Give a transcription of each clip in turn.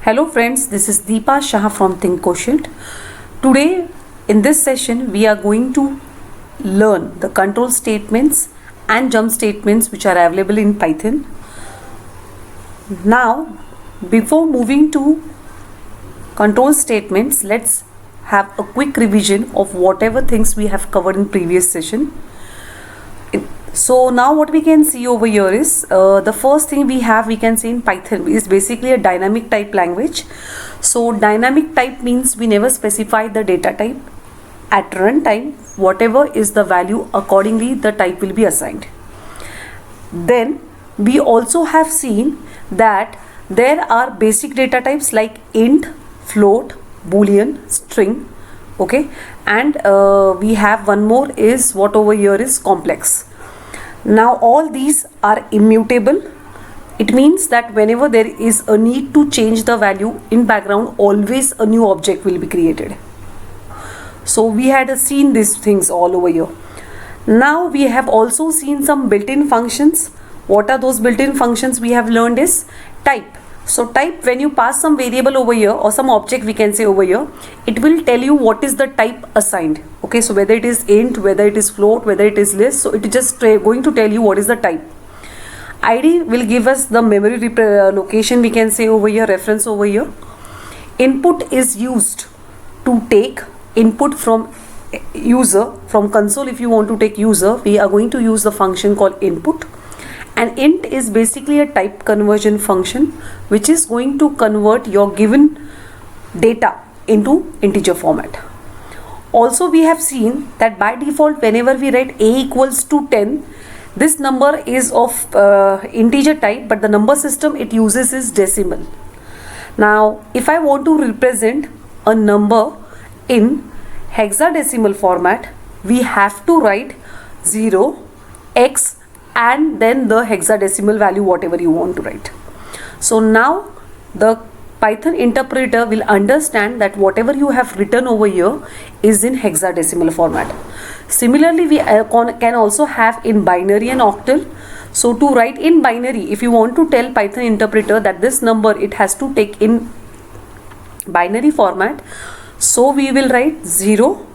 Hello friends, this is Deepa Shah from Think Quotient. Today in this session we are going to learn the control statements and jump statements which are available in Python. Now before moving to control statements, let's have a quick revision of whatever things we have covered in previous session. So now what we can see over here is the first thing we can see in Python is basically a dynamic type language. So dynamic type means we never specify the data type. At runtime, whatever is the value, accordingly the type will be assigned. Then we also have seen that there are basic data types like int, float, boolean, string, okay, and we have one more is what over here is complex. Now all these are immutable. It means that whenever there is a need to change the value in background, always a new object will be created. So we had seen these things all over here. Now we have also seen some built-in functions. What are those built-in functions we have learned is type. So type, when you pass some variable over here or some object we can say over here, it will tell you what is the type assigned. Okay, so whether it is int, whether it is float, whether it is list, so it is just going to tell you what is the type. ID will give us the memory location we can say over here, reference over here. Input is used to take input from user, from console. If you want to take user, we are going to use the function called input. And int is basically a type conversion function which is going to convert your given data into integer format. Also we have seen that by default whenever we write a equals to 10, this number is of integer type, but the number system it uses is decimal. Now if I want to represent a number in hexadecimal format, we have to write 0, x and then the hexadecimal value whatever you want to write. So now the Python interpreter will understand that whatever you have written over here is in hexadecimal format. Similarly we can also have in binary and octal. So to write in binary, if you want to tell Python interpreter that this number it has to take in binary format, so we will write 0,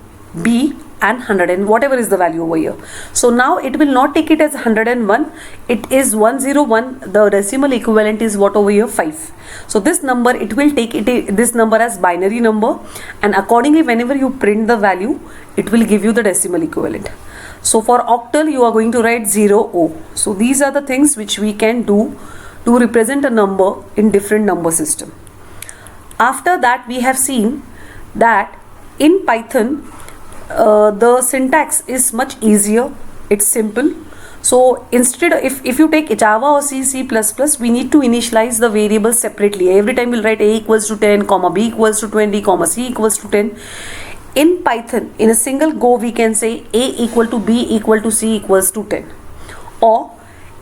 b and 100 and whatever is the value over here. So now it will not take it as 101, it is 101. The decimal equivalent is what over here, 5. So this number it will take this number as binary number, and accordingly whenever you print the value it will give you the decimal equivalent. So for octal you are going to write 0o. So these are the things which we can do to represent a number in different number system. After that we have seen that in Python the syntax is much easier, it's simple. So instead if you take Java or C++, we need to initialize the variables separately. Every time we'll write a equals to 10, comma b equals to 20, comma c equals to 10. In Python, in a single go we can say a equal to b equal to c equals to 10. Or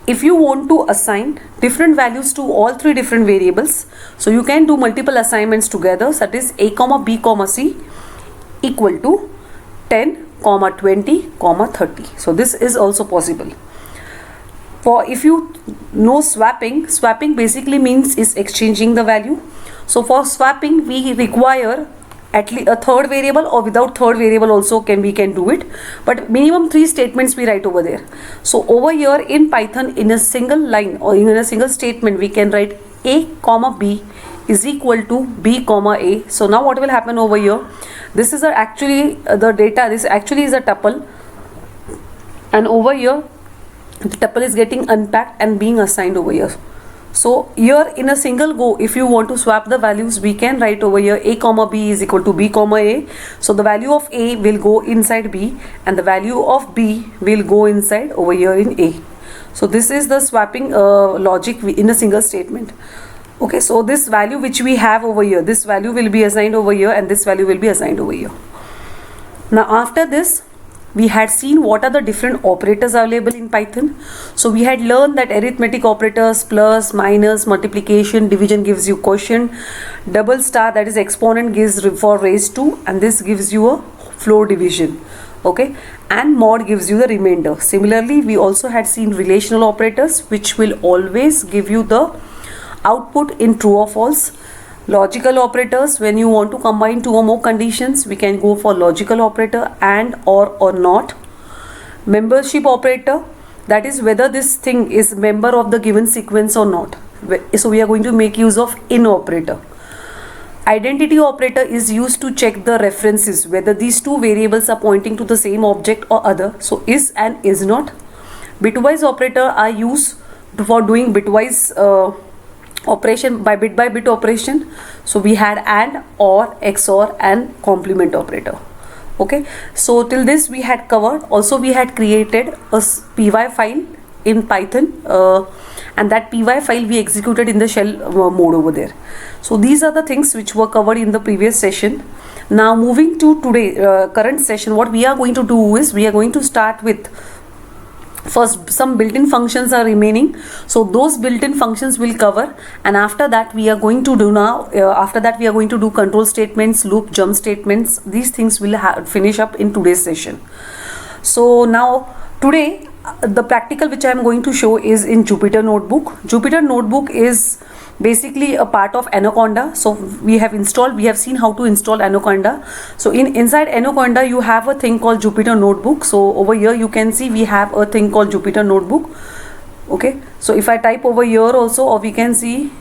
if you want to assign different values to all three different variables, so you can do multiple assignments together, that is a comma b comma c equal to 10, 20, 30. So this is also possible. For if you know swapping basically means is exchanging the value. So for swapping we require at least a third variable, or without third variable also we can do it, but minimum 3 statements we write over there. So over here in Python, in a single line or in a single statement we can write a comma b is equal to b comma a. So now what will happen over here, this is actually the data, this actually is a tuple, and over here the tuple is getting unpacked and being assigned over here. So here in a single go, if you want to swap the values, we can write over here a comma b is equal to b comma a. So the value of a will go inside b and the value of b will go inside over here in a. So this is the swapping logic in a single statement. Okay, so this value which we have over here, this value will be assigned over here and this value will be assigned over here. Now after this we had seen what are the different operators available in Python. So we had learned that arithmetic operators, plus, minus, multiplication, division gives you quotient, double star that is exponent gives for raised to, and this gives you a floor division. Okay, and mod gives you the remainder. Similarly we also had seen relational operators which will always give you the output in true or false. Logical operators, when you want to combine two or more conditions, we can go for logical operator and or not. Membership operator, that is whether this thing is member of the given sequence or not. So we are going to make use of in operator. Identity operator is used to check the references, whether these two variables are pointing to the same object or other. So is and is not. Bitwise operator are used for doing bitwise operation by bit operation. So we had AND, OR, XOR and complement operator. Okay, so till this we had covered. Also we had created a py file in Python and that py file we executed in the shell mode over there. So these are the things which were covered in the previous session. Now moving to today current session, what we are going to do is we are going to start with first some built-in functions are remaining, so those built-in functions will cover, and after that we are going to do control statements, loop, jump statements. These things will finish up in today's session. So now today the practical which I am going to show is in Jupyter Notebook. Jupyter Notebook is basically a part of Anaconda. So we have seen how to install Anaconda. So inside Anaconda you have a thing called Jupyter Notebook. So over here you can see we have a thing called Jupyter Notebook. Okay, so if I type over here also, or we can see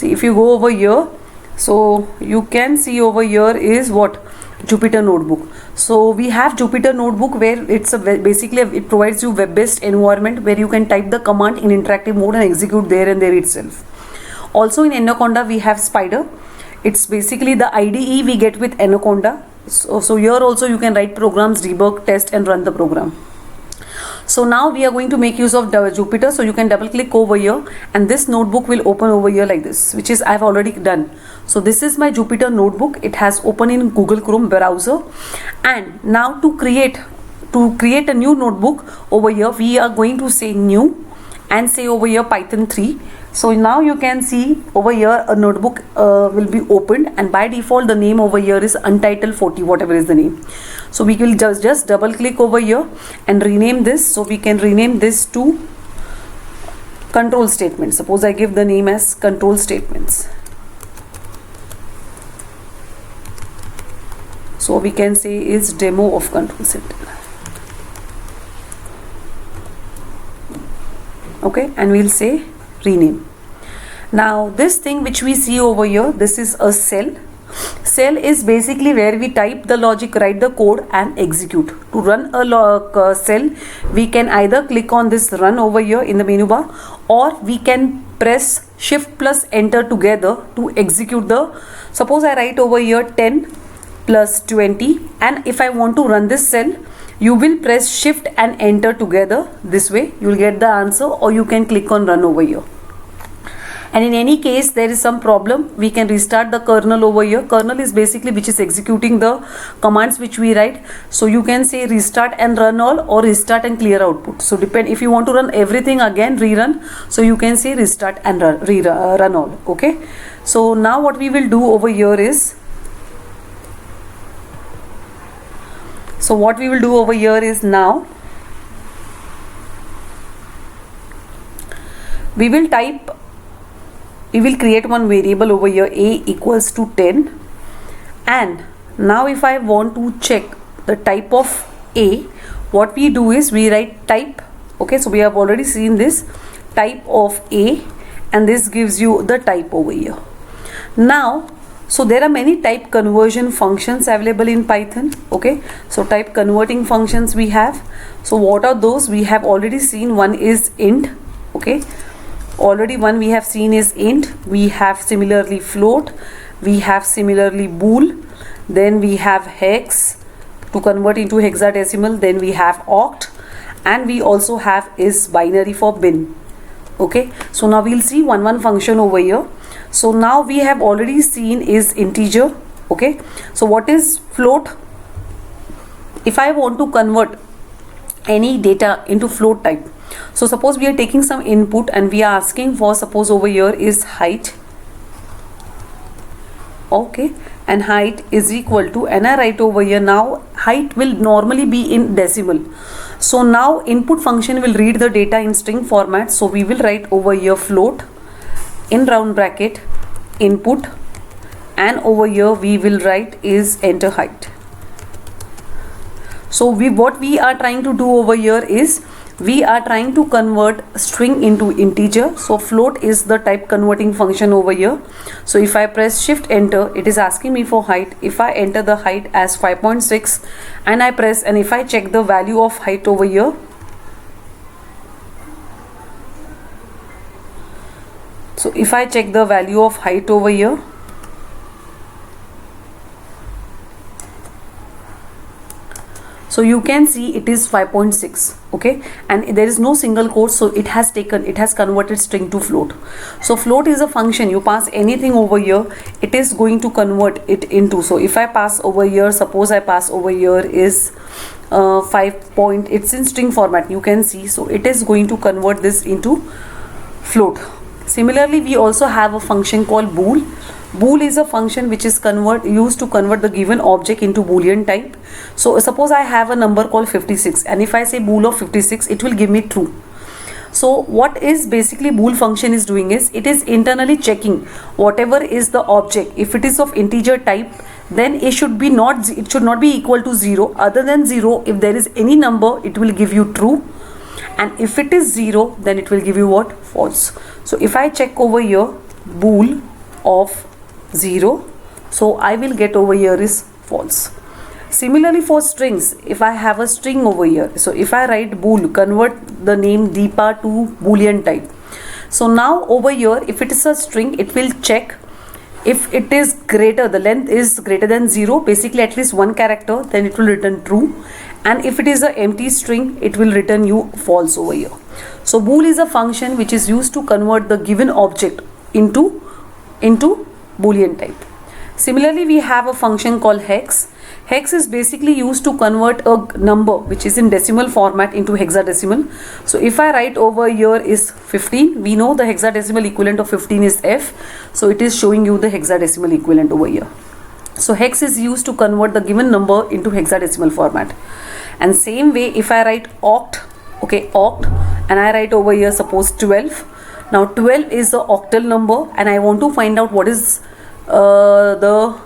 if you go over here, so you can see over here is what Jupyter Notebook. So we have Jupyter Notebook where it's basically it provides you web-based environment where you can type the command in interactive mode and execute there and there itself. Also in Anaconda we have Spider. It's basically the IDE we get with Anaconda. So here also you can write programs, debug, test and run the program. So now we are going to make use of Jupyter. So you can double click over here and this notebook will open over here like this, which is I've already done. So this is my Jupyter Notebook. It has opened in Google Chrome browser. And now to create a new notebook over here, we are going to say new and say over here Python 3. So now you can see over here a notebook will be opened, and by default the name over here is Untitled 40, whatever is the name. So we will just double click over here and rename this. So we can rename this to control statements. Suppose I give the name as control statements. So we can say is demo of control center. Okay, and we'll say rename. Now this thing which we see over here, this is a cell. Cell is basically where we type the logic, write the code and execute. To run a cell, we can either click on this run over here in the menu bar, or we can press shift plus enter together to execute suppose I write over here 10 plus 20, and if I want to run this cell, you will press shift and enter together. This way you will get the answer, or you can click on run over here. And in any case there is some problem, we can restart the kernel over here. Kernel is basically which is executing the commands which we write. So you can say restart and run all, or restart and clear output. So depend, if you want to run everything again, rerun, so you can say restart and run all. Okay, so now what we will do over here is, now we will create one variable over here, a equals to 10, and now if I want to check the type of a, what we do is we write type. Okay, so we have already seen this type of a, and this gives you the type over here. Now so there are many type conversion functions available in Python. Okay, so type converting functions we have. So what are those? We have already seen one is int. Okay, already one we have seen is int. We have similarly float, we have similarly bool, then we have hex to convert into hexadecimal, then we have oct, and we also have is binary for bin. Okay, so now we'll see one function over here. So now we have already seen is integer. Okay, so what is float? If I want to convert any data into float type, so suppose we are taking some input and we are asking for, suppose over here is height. Okay, and height is equal to, and I write over here, now height will normally be in decimal. So now input function will read the data in string format. So we will write over here float in round bracket input, and over here we will write is enter height. So what we are trying to do over here is we are trying to convert string into integer. So float is the type converting function over here. So if I press shift enter, it is asking me for height. If I enter the height as 5.6 and I press, and if I check the value of height over here, so if I check the value of height over here, so you can see it is 5.6, okay, and there is no single quote, so it has converted string to float. So float is a function, you pass anything over here, it is going to convert it into. So if I pass over here, suppose I pass over here is 5 point, it's in string format, you can see, so it is going to convert this into float. Similarly, we also have a function called bool. Bool is a function which is used to convert the given object into boolean type. So suppose I have a number called 56, and if I say bool of 56, it will give me true. So what is basically bool function is doing is it is internally checking whatever is the object. If it is of integer type, then it should not be equal to 0. Other than 0, if there is any number, it will give you true. And if it is 0, then it will give you what? False. So if I check over here bool of 0, so I will get over here is false. Similarly for strings, if I have a string over here, so if I write bool, convert the name Deepa to boolean type. So now over here, if it is a string, it will check if it is greater, the length is greater than 0, basically at least one character, then it will return true. And if it is an empty string, it will return you false over here. So bool is a function which is used to convert the given object into boolean type. Similarly, we have a function called hex. Hex is basically used to convert a number which is in decimal format into hexadecimal. So if I write over here is 15, we know the hexadecimal equivalent of 15 is F. So it is showing you the hexadecimal equivalent over here. So hex is used to convert the given number into hexadecimal format. And same way, if I write oct, okay, oct, and I write over here suppose 12. Now 12 is the octal number, and I want to find out what is 12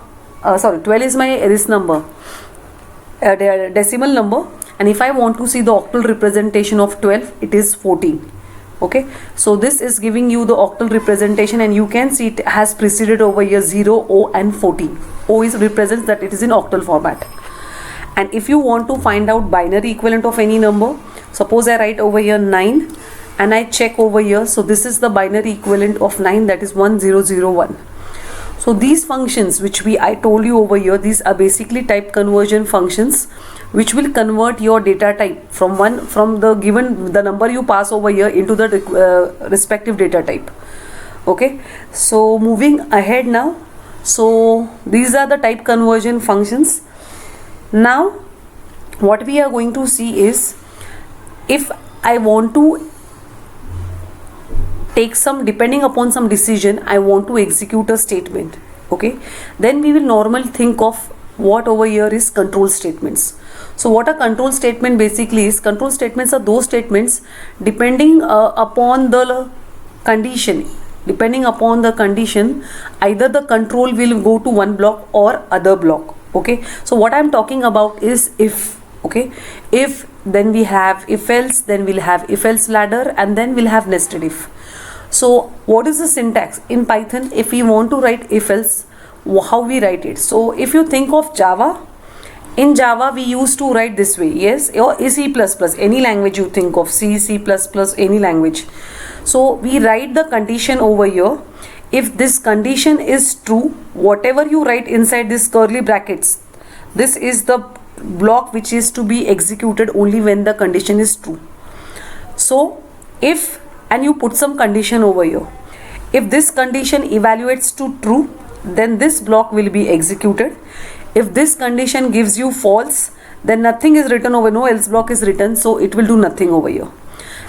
is my this number, decimal number, and if I want to see the octal representation of 12, it is 14. Okay, so this is giving you the octal representation, and you can see it has preceded over here 0, O and 14. O is represents that it is in octal format. And if you want to find out binary equivalent of any number, suppose I write over here 9 and I check over here, so this is the binary equivalent of 9, that is 1001. So these functions which I told you over here, these are basically type conversion functions which will convert your data type from the number you pass over here into the respective data type. Okay, so moving ahead now, so these are the type conversion functions. Now what we are going to see is, if I want to take some, depending upon some decision, I want to execute a statement, okay, then we will normally think of what over here is control statements. So what a control statement basically is, control statements are those statements depending upon the condition. Depending upon the condition, either the control will go to one block or other block. Okay, so what I'm talking about is if. Okay, if, then we have if else, then we'll have if else ladder, and then we'll have nested if. So what is the syntax in Python? If we want to write if else, how we write it? So if you think of Java, in Java we used to write this way, yes, or C++, any language you think of, C++, any language. So we write the condition over here. If this condition is true, whatever you write inside this curly brackets, this is the block which is to be executed only when the condition is true. So if, and you put some condition over here, if this condition evaluates to true, then this block will be executed. If this condition gives you false, then nothing is written over, no else block is written, so it will do nothing over here.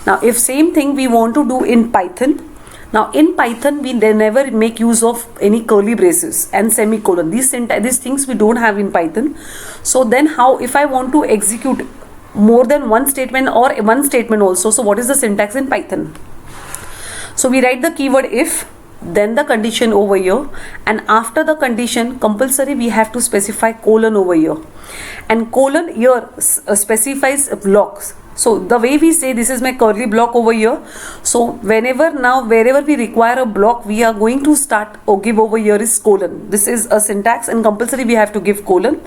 Now if same thing we want to do in Python, now in Python we never make use of any curly braces and semicolon. These things we don't have in Python. So then how, if I want to execute more than one statement or one statement also, so what is the syntax in Python? So we write the keyword if, then the condition over here, and after the condition compulsory we have to specify colon over here, and colon here specifies blocks. So the way we say, this is my curly block over here. So wherever we require a block, we are going to start or give over here is colon. This is a syntax, and compulsory we have to give colon.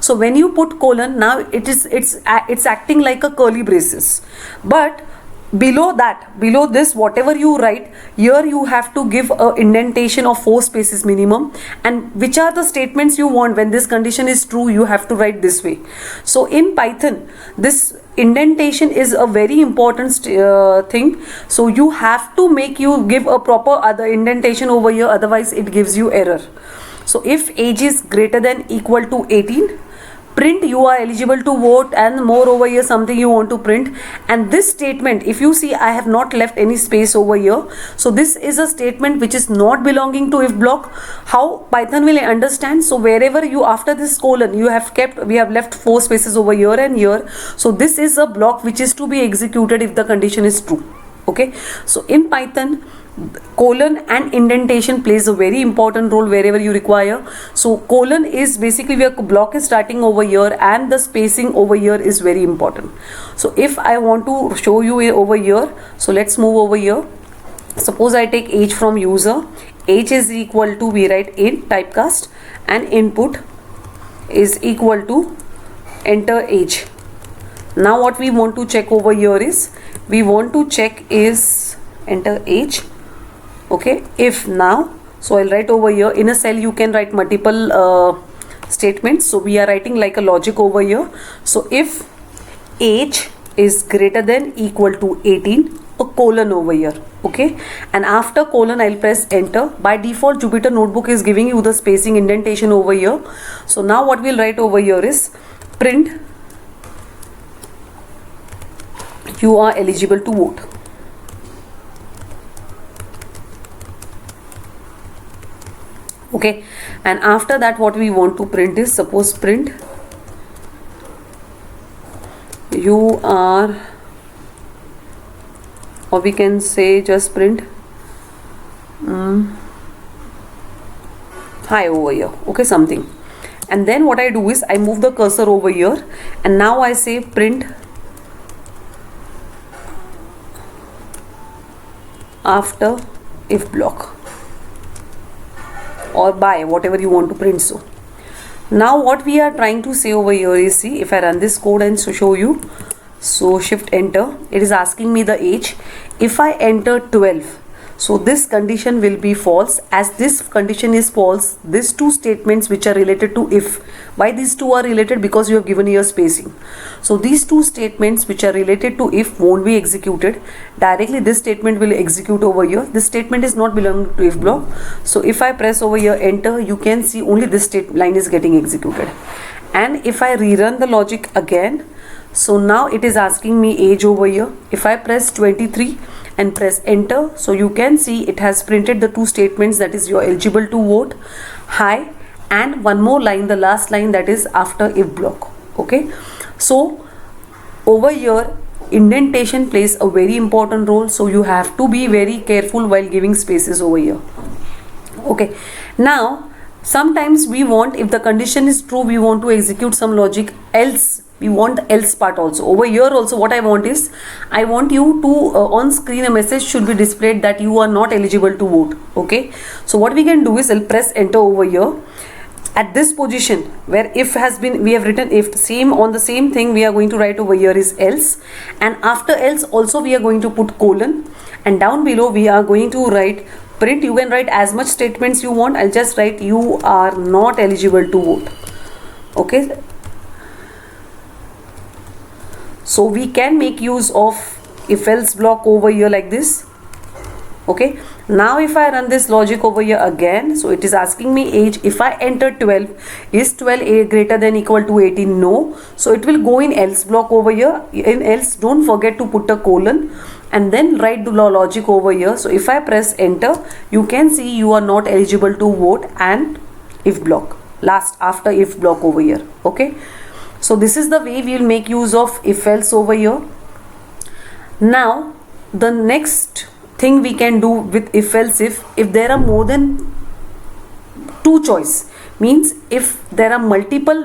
So when you put colon, now it's acting like a curly braces. But below this, whatever you write here, you have to give a indentation of 4 spaces minimum, and which are the statements you want. When this condition is true, you have to write this way. So in Python, this indentation is a very important thing. So you have to give a proper other indentation over here, otherwise it gives you error. So if age is greater than equal to 18, print you are eligible to vote, and more over here something you want to print. And this statement, if you see, I have not left any space over here. So this is a statement which is not belonging to if block. How Python will understand? So wherever you, after this colon, we have left 4 spaces over here and here. So this is a block which is to be executed if the condition is true. Okay, so in Python, colon and indentation plays a very important role wherever you require. So colon is basically where block is starting over here, and the spacing over here is very important. So if I want to show you over here, so let's move over here. Suppose I take age from user. Age is equal to, we write in typecast, and input is equal to enter age. Now what we want to check over here is, we want to check is enter age. Okay, if now, so I'll write over here. In a cell you can write multiple statements, so we are writing like a logic over here. So if age is greater than equal to 18, a colon over here. Okay, and after colon I'll press enter. By default Jupyter Notebook is giving you the spacing indentation over here. So now what we'll write over here is print you are eligible to vote. Okay, and after that what we want to print is, suppose print you are, or we can say just print hi over here. Okay, something. And then what I do is I move the cursor over here, and now I say print after if block, or by whatever you want to print. So now what we are trying to say over here is, see, if I run this code and show you, so shift enter, it is asking me the age. If I enter 12, so this condition will be false. As this condition is false, these 2 statements which are related to if, why these 2 are related? Because you have given here spacing. So these 2 statements which are related to if won't be executed. Directly this statement will execute over here. This statement is not belonging to if block. So if I press over here enter, you can see only this line is getting executed. And if I rerun the logic again, so now it is asking me age over here. If I press 23 and press enter, so you can see it has printed the 2 statements, that is you're eligible to vote, hi, and one more line, the last line, that is after if block. Okay, so over here indentation plays a very important role, so you have to be very careful while giving spaces over here. Okay, now sometimes we want, if the condition is true, we want to execute some logic, else we want the else part also. Over here also what I want is, I want you to on screen a message should be displayed that you are not eligible to vote. Okay, so what we can do is, I'll press enter over here. At this position where if has been, we have written if, same on the same thing we are going to write over here is else, and after else also we are going to put colon, and down below we are going to write print. You can write as much statements you want. I'll just write you are not eligible to vote. Okay, so we can make use of if else block over here like this. Okay, now if I run this logic over here again, so it is asking me age. If I enter 12, is 12 greater than equal to 18? No. So it will go in else block over here. In else, don't forget to put a colon and then write the logic over here. So if I press enter, you can see you are not eligible to vote and if block, last after if block over here. Okay, so this is the way we will make use of if else over here. Now the next thing we can do with if else if there are more than two choice, means if there are multiple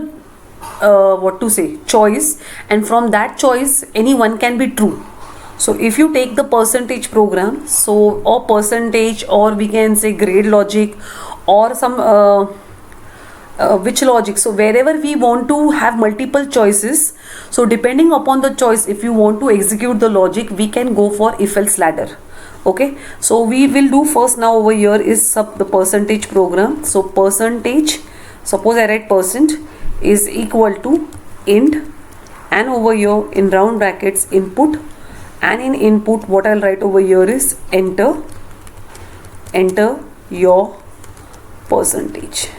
what to say choice, and from that choice any one can be true. So if you take the percentage program, so or percentage, or we can say grade logic, or some which logic, so wherever we want to have multiple choices, so depending upon the choice, if you want to execute the logic, we can go for if else ladder. Okay, so we will do first. Now over here is the percentage program. So percentage, suppose I write percent is equal to int, and over here in round brackets input, and in input what I'll write over here is enter your percentage.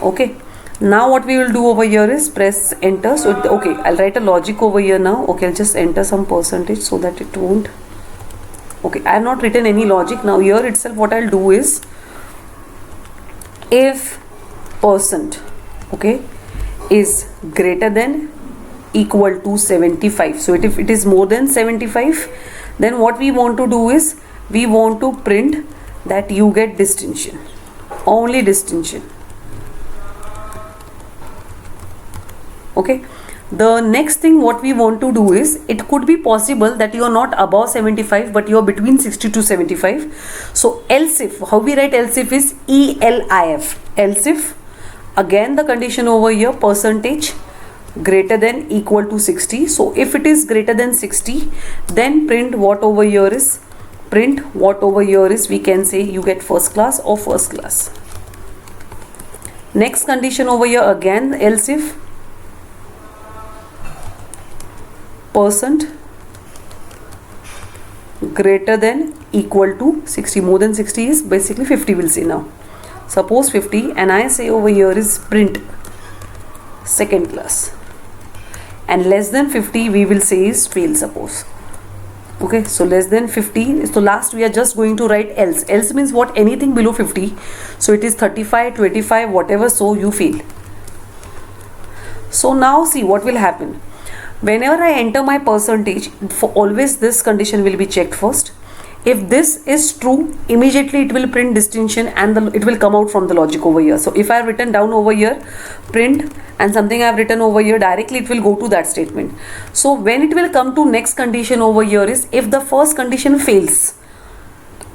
Okay, now what we will do over here is press enter. So okay, I'll write a logic over here now. Okay, I'll just enter some percentage so that it won't. Okay, I have not written any logic. Now here itself what I'll do is, if percent, okay, is greater than equal to 75, so if it is more than 75, then what we want to do is we want to print that you get distinction, only distinction. Okay, the next thing what we want to do is, it could be possible that you are not above 75 but you are between 60 to 75. So else if, how we write else if is ELIF, else if, again the condition over here, percentage greater than equal to 60. So if it is greater than 60, then print what over here is, we can say you get first class or first class. Next condition over here, again else if percent greater than equal to 60, more than 60 is basically 50, we'll say now. Suppose 50, and I say over here is print second class, and less than 50 we will say is fail, suppose. Okay, so less than 50, so last we are just going to write else. Else means what? Anything below 50. So it is 35, 25, whatever, so you fail. So now see what will happen. Whenever I enter my percentage, for always this condition will be checked first. If this is true, immediately it will print distinction, and it will come out from the logic over here. So if I have written down over here print and something I have written over here, directly it will go to that statement. So when it will come to next condition over here is, if the first condition fails,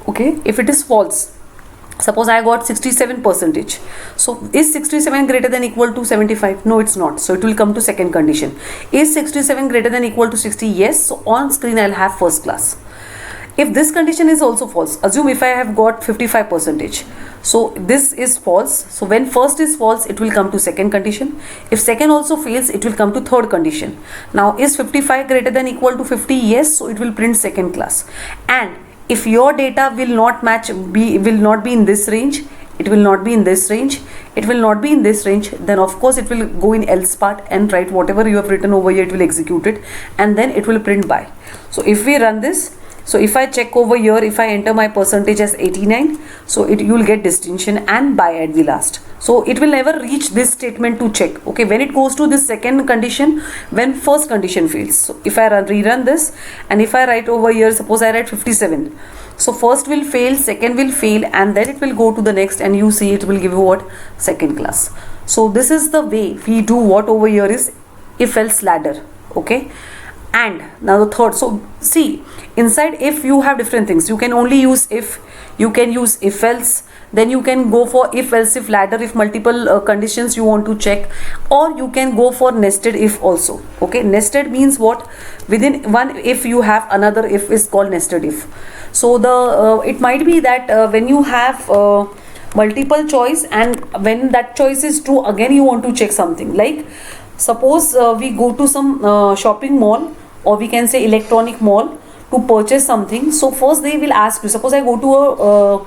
okay, if it is false, suppose I got 67 percentage. So is 67 greater than equal to 75? No, it's not. So it will come to second condition. Is 67 greater than equal to 60? Yes. So on screen I'll have first class. If this condition is also false, assume if I have got 55 percentage. So this is false. So when first is false, it will come to second condition. If second also fails, it will come to third condition. Now is 55 greater than equal to 50? Yes. So it will print second class. And if your data will not match, will not be in this range, it will not be in this range, it will not be in this range, then of course it will go in else part and write whatever you have written over here, it will execute it, and then it will print by. So if we run this, so if I check over here, if I enter my percentage as 89, so you will get distinction and by at the last. So it will never reach this statement to check. Okay, when it goes to this second condition, when first condition fails. So if I rerun this, and if I write over here, suppose I write 57. So first will fail, second will fail, and then it will go to the next, and you see it will give you what? Second class. So this is the way we do what over here is if else ladder. Okay. And now the third, so see inside if you have different things, you can only use if, you can use if else, then you can go for if else if ladder if multiple conditions you want to check, or you can go for nested if also. Okay, nested means what? Within one if you have another if is called nested if. So the it might be that when you have multiple choice, and when that choice is true, again you want to check something, like suppose we go to some shopping mall, or we can say electronic mall, to purchase something. So first they will ask you, suppose I go to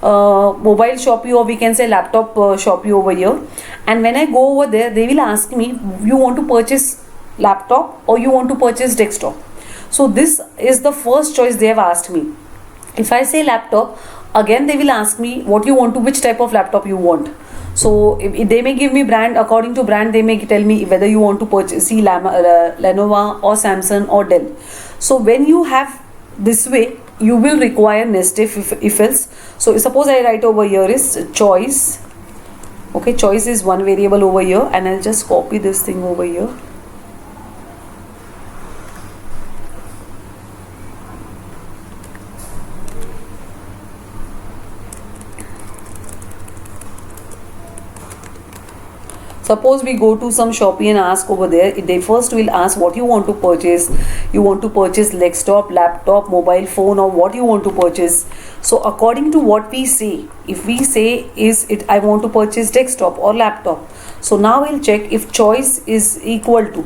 a mobile shop, or we can say laptop shop over here, and when I go over there, they will ask me, you want to purchase laptop or you want to purchase desktop? So this is the first choice they have asked me. If I say laptop, again they will ask me what you want to, which type of laptop you want. So if they may give me brand, according to brand they may tell me whether you want to purchase Lenovo or Samsung or Dell. So when you have this way you will require nest if else. So suppose I write over here is choice. Okay, choice is one variable over here, and I'll just copy this thing over here. Suppose we go to some Shopee and ask over there, they first will ask what you want to purchase. You want to purchase desktop, laptop, mobile phone, or what you want to purchase. So according to what we say, if we say is it I want to purchase desktop or laptop, so now we'll check if choice is equal to,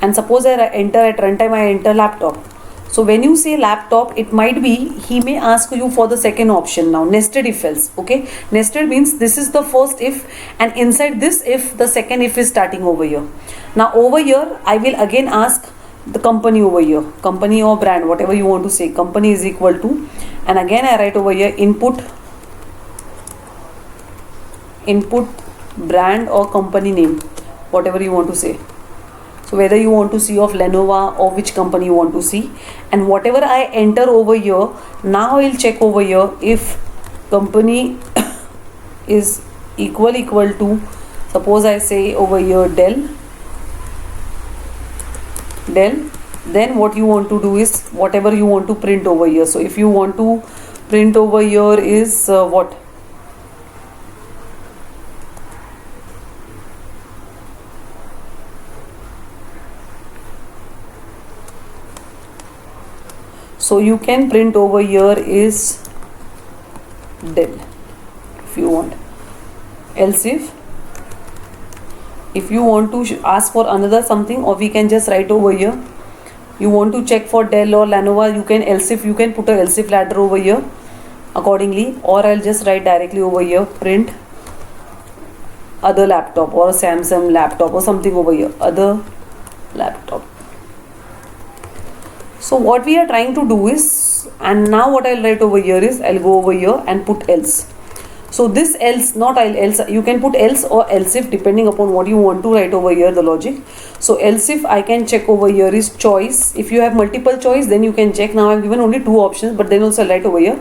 and suppose I enter at runtime, I enter laptop. So when you say laptop, it might be he may ask you for the second option now, nested if else. Okay, nested means this is the first if, and inside this if the second if is starting over here. Now over here I will again ask the company over here, company or brand, whatever you want to say. Company is equal to, and again I write over here input brand or company name, whatever you want to say. So whether you want to see of Lenovo or which company you want to see, and whatever I enter over here, now I'll check over here if company is equal to, suppose I say over here Dell, then what you want to do is whatever you want to print over here. So if you want to print over here is what? So you can print over here is Dell if you want. Else if you want to ask for another something, or we can just write over here, you want to check for Dell or Lenovo, you can else if, you can put a else if ladder over here accordingly, or I'll just write directly over here print other laptop or Samsung laptop or something over here, other laptop. So what we are trying to do is, and now what I'll write over here is I'll go over here and put else. So this else, not I'll else, you can put else or else if depending upon what you want to write over here, the logic. So else if I can check over here is choice. If you have multiple choice, then you can check. Now I've given only two options, but then also I'll write over here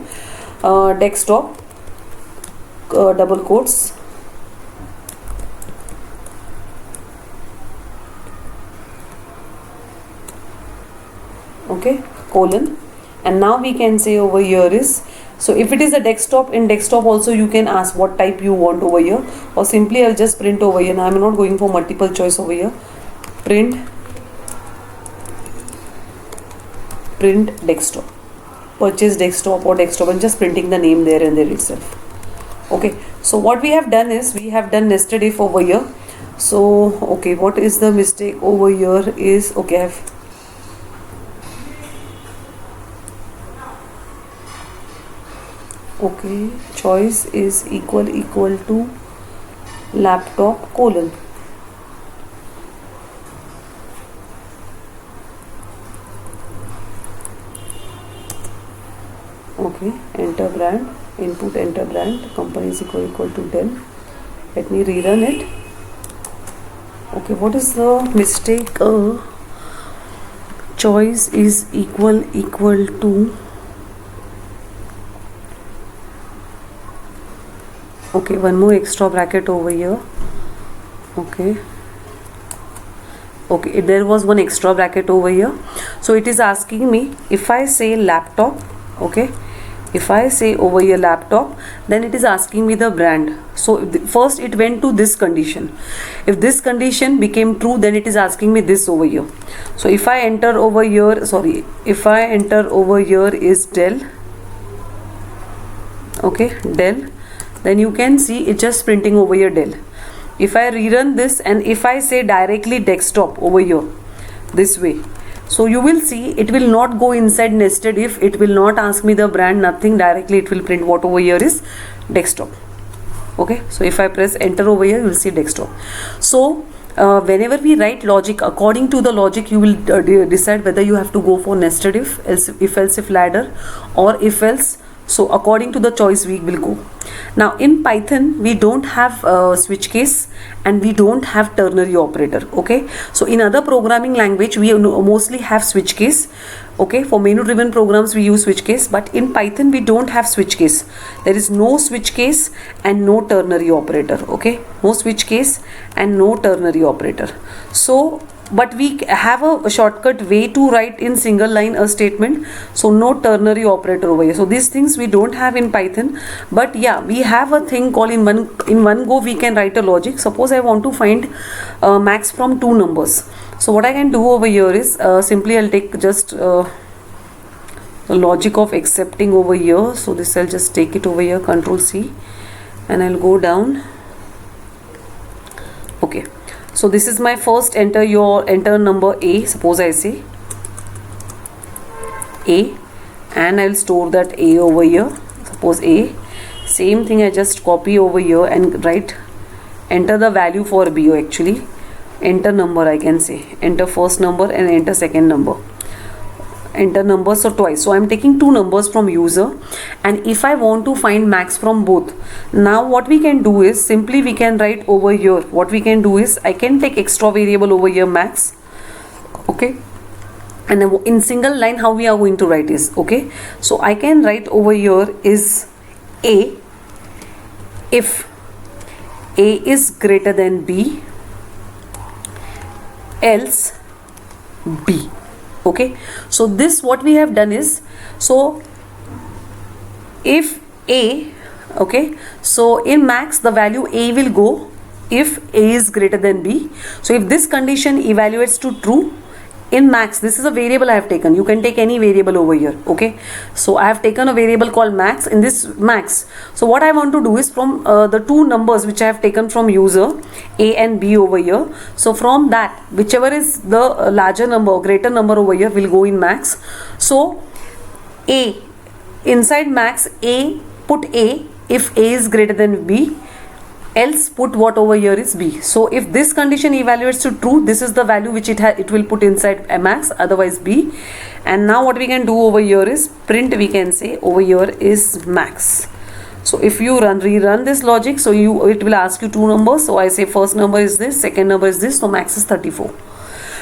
desktop double quotes, okay, colon, and now we can say over here is, so if it is a desktop, in desktop also you can ask what type you want over here, or simply I'll just print over here. Now I'm not going for multiple choice over here, print desktop, purchase desktop or desktop, and just printing the name there and there itself. Okay, so what we have done is we have done nested if over here. So okay, what is the mistake over here is, okay, okay, choice is equal to laptop colon. Okay, enter brand, input enter brand, company is equal to Dell. Let me rerun it. Okay, what is the mistake? Choice is equal to, okay, one more extra bracket over here. Okay, there was one extra bracket over here. So it is asking me if I say laptop, okay, if I say over here laptop, then it is asking me the brand. So first it went to this condition. If this condition became true, then it is asking me this over here. So if I enter over here, if I enter over here is Dell, okay, Dell, then you can see it just printing over here Dell. If I rerun this and if I say directly desktop over here this way, so you will see it will not go inside nested if, it will not ask me the brand, nothing, directly it will print what over here is desktop. Okay, so if I press enter over here, you will see desktop. So whenever we write logic, according to the logic you will decide whether you have to go for nested if, else if ladder, or if else So according to the choice we will go. Now in Python we don't have switch case and we don't have ternary operator. Okay, so in other programming language we mostly have switch case. Okay, for menu driven programs we use switch case, but in Python we don't have switch case. There is no switch case and no ternary operator. Okay, no switch case and no ternary operator. So but we have a shortcut way to write in single line a statement, so no ternary operator over here. So these things we don't have in Python, but yeah, we have a thing called in one go we can write a logic. Suppose I want to find max from two numbers. So what I can do over here is simply I'll take just the logic of accepting over here. So this I'll just take it over here, Control C, and I'll go down. Okay, so this is my first enter number A. Suppose I say A, and I'll store that A over here. Suppose A. Same thing I just copy over here and write enter the value for B. Actually enter number, I can say enter first number and enter second number. Enter numbers so twice. So I'm taking two numbers from user, and if I want to find max from both, now what we can do is simply we can write over here. What we can do is I can take extra variable over here max. Okay, and in single line how we are going to write is, okay, so I can write over here is A if A is greater than B, else B. Okay, so this what we have done is, so if A, okay, so in max the value A will go if A is greater than B. So if this condition evaluates to true in max, this is a variable I have taken, you can take any variable over here. Okay, so I have taken a variable called max. In this max, so what I want to do is from the two numbers which I have taken from user A and B over here, so from that whichever is the larger number, greater number over here will go in max. So A, inside max A, put A if A is greater than B, else put what over here is B. So if this condition evaluates to true, this is the value which it will put inside a max, otherwise B. And now what we can do over here is print, we can say over here is max. So if you rerun this logic, so it will ask you two numbers. So I say first number is this, second number is this, so max is 34.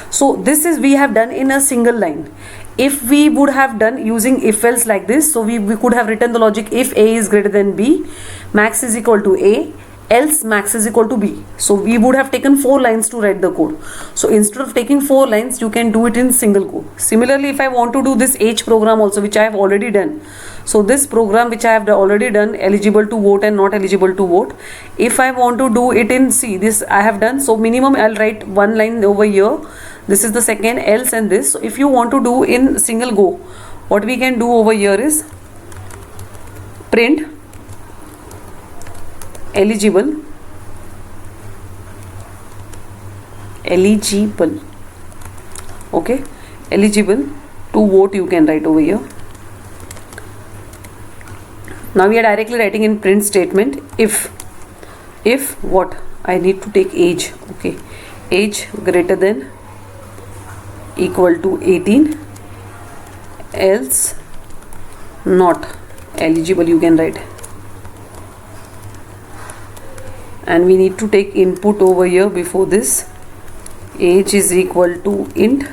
So this is we have done in a single line. If we would have done using if else like this, so we could have written the logic if A is greater than B, max is equal to A, else max is equal to B. So we would have taken 4 lines to write the code. So instead of taking 4 lines, you can do it in single go. Similarly, if I want to do this H program also, which I have already done, so this program which I have already done, eligible to vote and not eligible to vote, if I want to do it in C, this I have done, so minimum I'll write 1 line over here, this is the second, else and this. So if you want to do in single go, what we can do over here is print eligible, okay, eligible to vote you can write over here. Now we are directly writing in print statement if what, I need to take age, okay, age greater than equal to 18, else not eligible you can write. And we need to take input over here before this, age is equal to int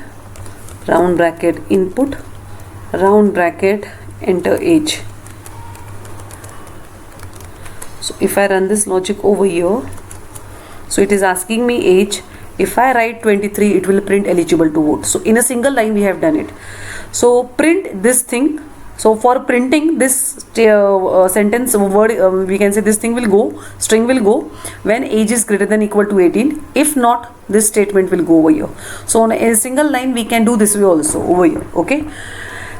round bracket input round bracket enter age. So if I run this logic over here, so it is asking me age. If I write 23, it will print eligible to vote. So in a single line we have done it. So print this thing. So for printing this sentence word, we can say this thing will go, string will go when age is greater than equal to 18. If not, this statement will go over here. So on a single line we can do this way also over here. Okay.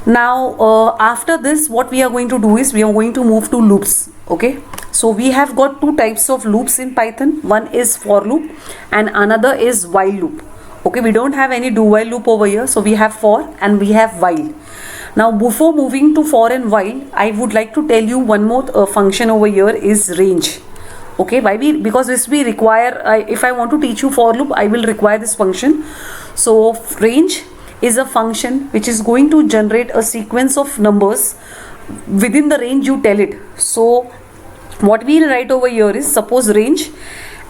Now after this, what we are going to do is we are going to move to loops. Okay. So we have got two types of loops in Python. One is for loop and another is while loop. Okay. We don't have any do while loop over here. So we have for and we have while. Now before moving to for and while, I would like to tell you one more function over here is range. Okay, why because this we require, if I want to teach you for loop, I will require this function. So range is a function which is going to generate a sequence of numbers within the range you tell it. So what we'll write over here is, suppose range,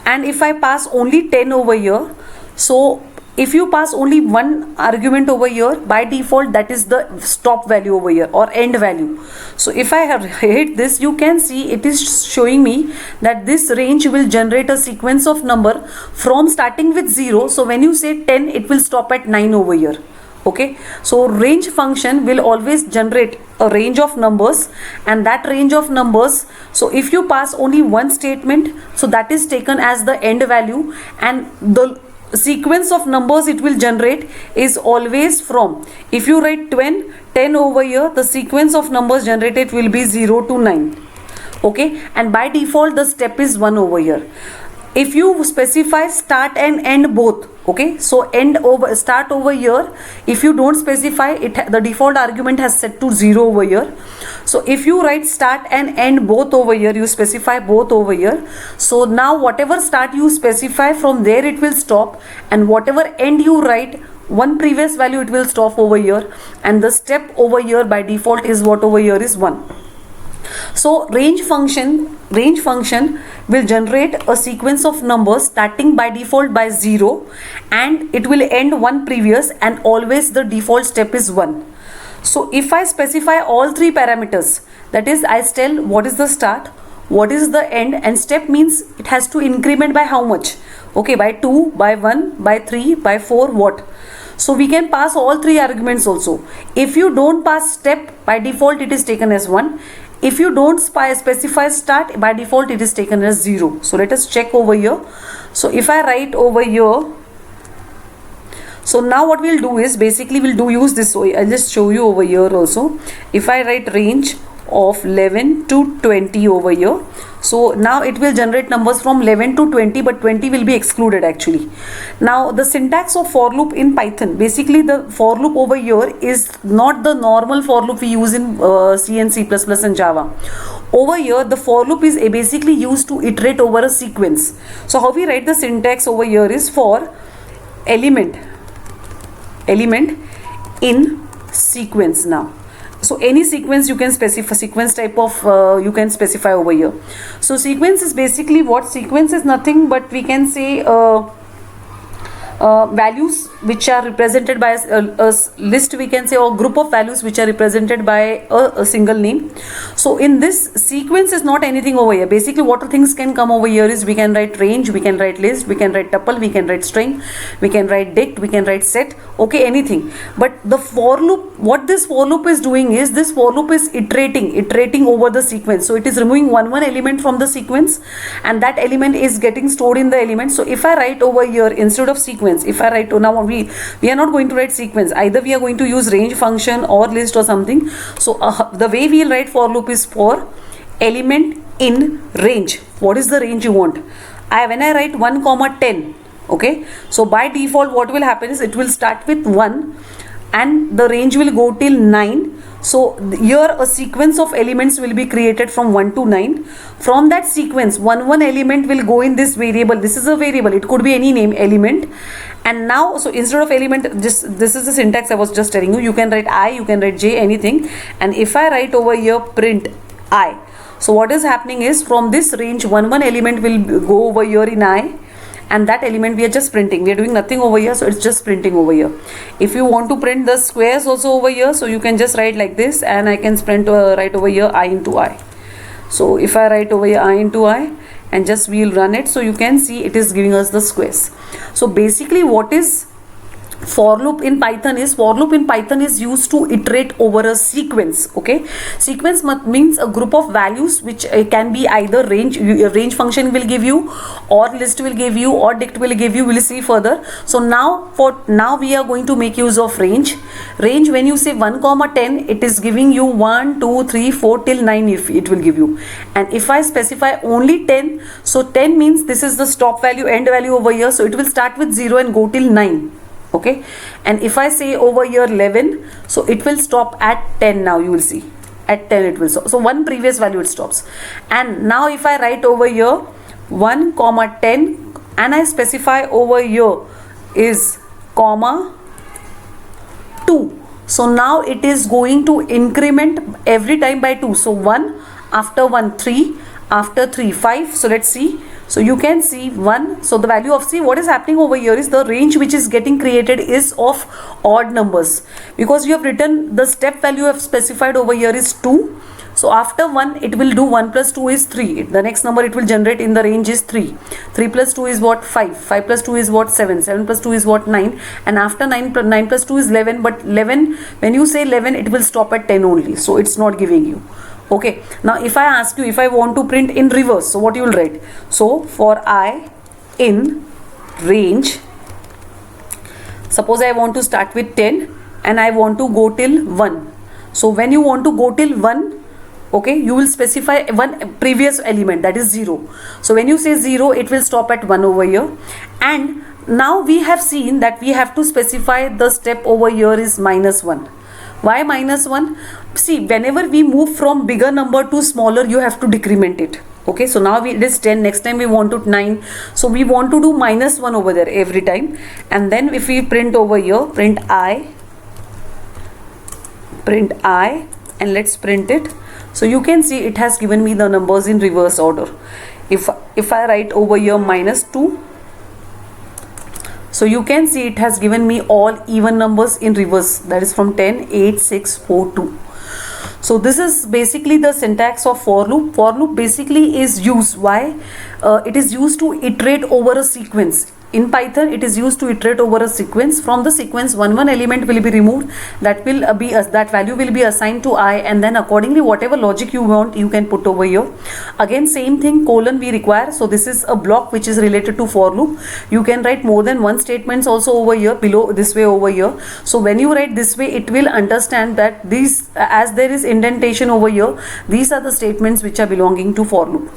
and if I pass only 10 over here, so if you pass only one argument over here, by default that is the stop value over here or end value. So if I have hit this, you can see it is showing me that this range will generate a sequence of number from starting with 0. So when you say 10, it will stop at 9 over here. Okay, so range function will always generate a range of numbers, and that range of numbers, so if you pass only one statement, so that is taken as the end value, and the sequence of numbers it will generate is always from, if you write 10 over here, the sequence of numbers generated will be 0 to 9. Okay, and by default the step is 1 over here. If you specify start and end both, okay, so start over here, if you don't specify it, the default argument has set to 0 over here. So if you write start and end both over here, you specify both over here, so now whatever start you specify, from there it will stop, and whatever end you write, one previous value it will stop over here, and the step over here by default is what over here is 1. So range function will generate a sequence of numbers starting by default by 0, and it will end one previous, and always the default step is 1. So if I specify all three parameters, that is, I tell what is the start, what is the end, and step means it has to increment by how much, okay, by 2, by 1, by 3, by 4, what. So we can pass all three arguments also. If you don't pass step, by default it is taken as 1. If you don't specify start, by default it is taken as 0. So let us check over here. So if I write over here, so now what we'll do is, basically we'll use this. So I'll just show you over here also. If I write range of 11 to 20 over here, so now it will generate numbers from 11 to 20, but 20 will be excluded actually. Now the syntax of for loop in Python, basically the for loop over here is not the normal for loop we use in C and C++ and Java. Over here the for loop is basically used to iterate over a sequence. So how we write the syntax over here is, for element in sequence. Now, so any sequence you can specify, sequence type of you can specify over here. So sequence is basically what? Sequence is nothing but, we can say, values which are represented by a list, we can say, or group of values which are represented by a single name. So in this, sequence is not anything over here. Basically what things can come over here is, we can write range, we can write list, we can write tuple, we can write string, we can write dict, we can write set, okay, anything. But the for loop, what this for loop is doing is, this for loop is iterating over the sequence. So it is removing one element from the sequence, and that element is getting stored in the element. So if I write over here, instead of sequence, if I write, now we are not going to write sequence, either we are going to use range function or list or something. So the way we'll write for loop is, for element in range. What is the range you want? When I write 1, 10, okay, so by default what will happen is, it will start with 1 and the range will go till 9. So here a sequence of elements will be created from 1 to 9. From that sequence, one element will go in this variable. This is a variable, it could be any name, element. And now, so instead of element, this is the syntax I was just telling you. You can write I, you can write J, anything. And if I write over here print I, so what is happening is, from this range, one element will go over here in I, and that element we are just printing. We are doing nothing over here, so it's just printing over here. If you want to print the squares also over here, so you can just write like this, and I can write over here I into I. So if I write over here I into I, and just we'll run it, so you can see it is giving us the squares. So basically what is for loop in Python is, for loop in Python is used to iterate over a sequence. Okay, sequence means a group of values which can be either range function will give you, or list will give you, or dict will give you. We'll see further. So now we are going to make use of range. When you say 1, 10, it is giving you 1, 2, 3, 4 till 9 if it will give you. And if I specify only 10, so 10 means this is the stop value, end value over here, so it will start with 0 and go till 9. Okay, and if I say over here 11, so it will stop at 10. Now you will see at 10 it will stop. So one previous value it stops. And now if I write over here 1, 10, and I specify over here is comma 2, So now it is going to increment every time by 2. So 1, after 1 3, after 3 5. So let's see. So you can see 1. So the value of, see what is happening over here is the range which is getting created is of odd numbers, because you have written the step value you have specified over here is 2. So after 1 it will do 1 plus 2 is 3. The next number it will generate in the range is 3. 3 plus 2 is what? 5. 5 plus 2 is what? 7. 7 plus 2 is what? 9. And after 9 plus 2 is 11. But 11, when you say 11, it will stop at 10 only. So it's not giving you. Okay. Now if I ask you, if I want to print in reverse, so what you will write? So for I in range, suppose I want to start with 10 and I want to go till 1. So when you want to go till 1, okay, you will specify one previous element, that is 0. So when you say 0, it will stop at 1 over here. And now we have seen that we have to specify the step over here is minus 1. Why minus 1? See, whenever we move from bigger number to smaller, you have to decrement it. Okay, so now it is 10, next time we want to 9. So we want to do minus 1 over there every time. And then if we print over here, print I, and let's print it. So you can see it has given me the numbers in reverse order. If I write over here minus 2, so you can see it has given me all even numbers in reverse, that is from 10, 8, 6, 4, 2. So this is basically the syntax of for loop. For loop basically is used, why? It is used to iterate over a sequence. In Python, it is used to iterate over a sequence. From the sequence, one element will be removed. That will that value will be assigned to I, and then accordingly, whatever logic you want, you can put over here. Again, same thing, colon we require. So this is a block which is related to for loop. You can write more than one statements also over here, below this way over here. So when you write this way, it will understand that these, as there is indentation over here, these are the statements which are belonging to for loop.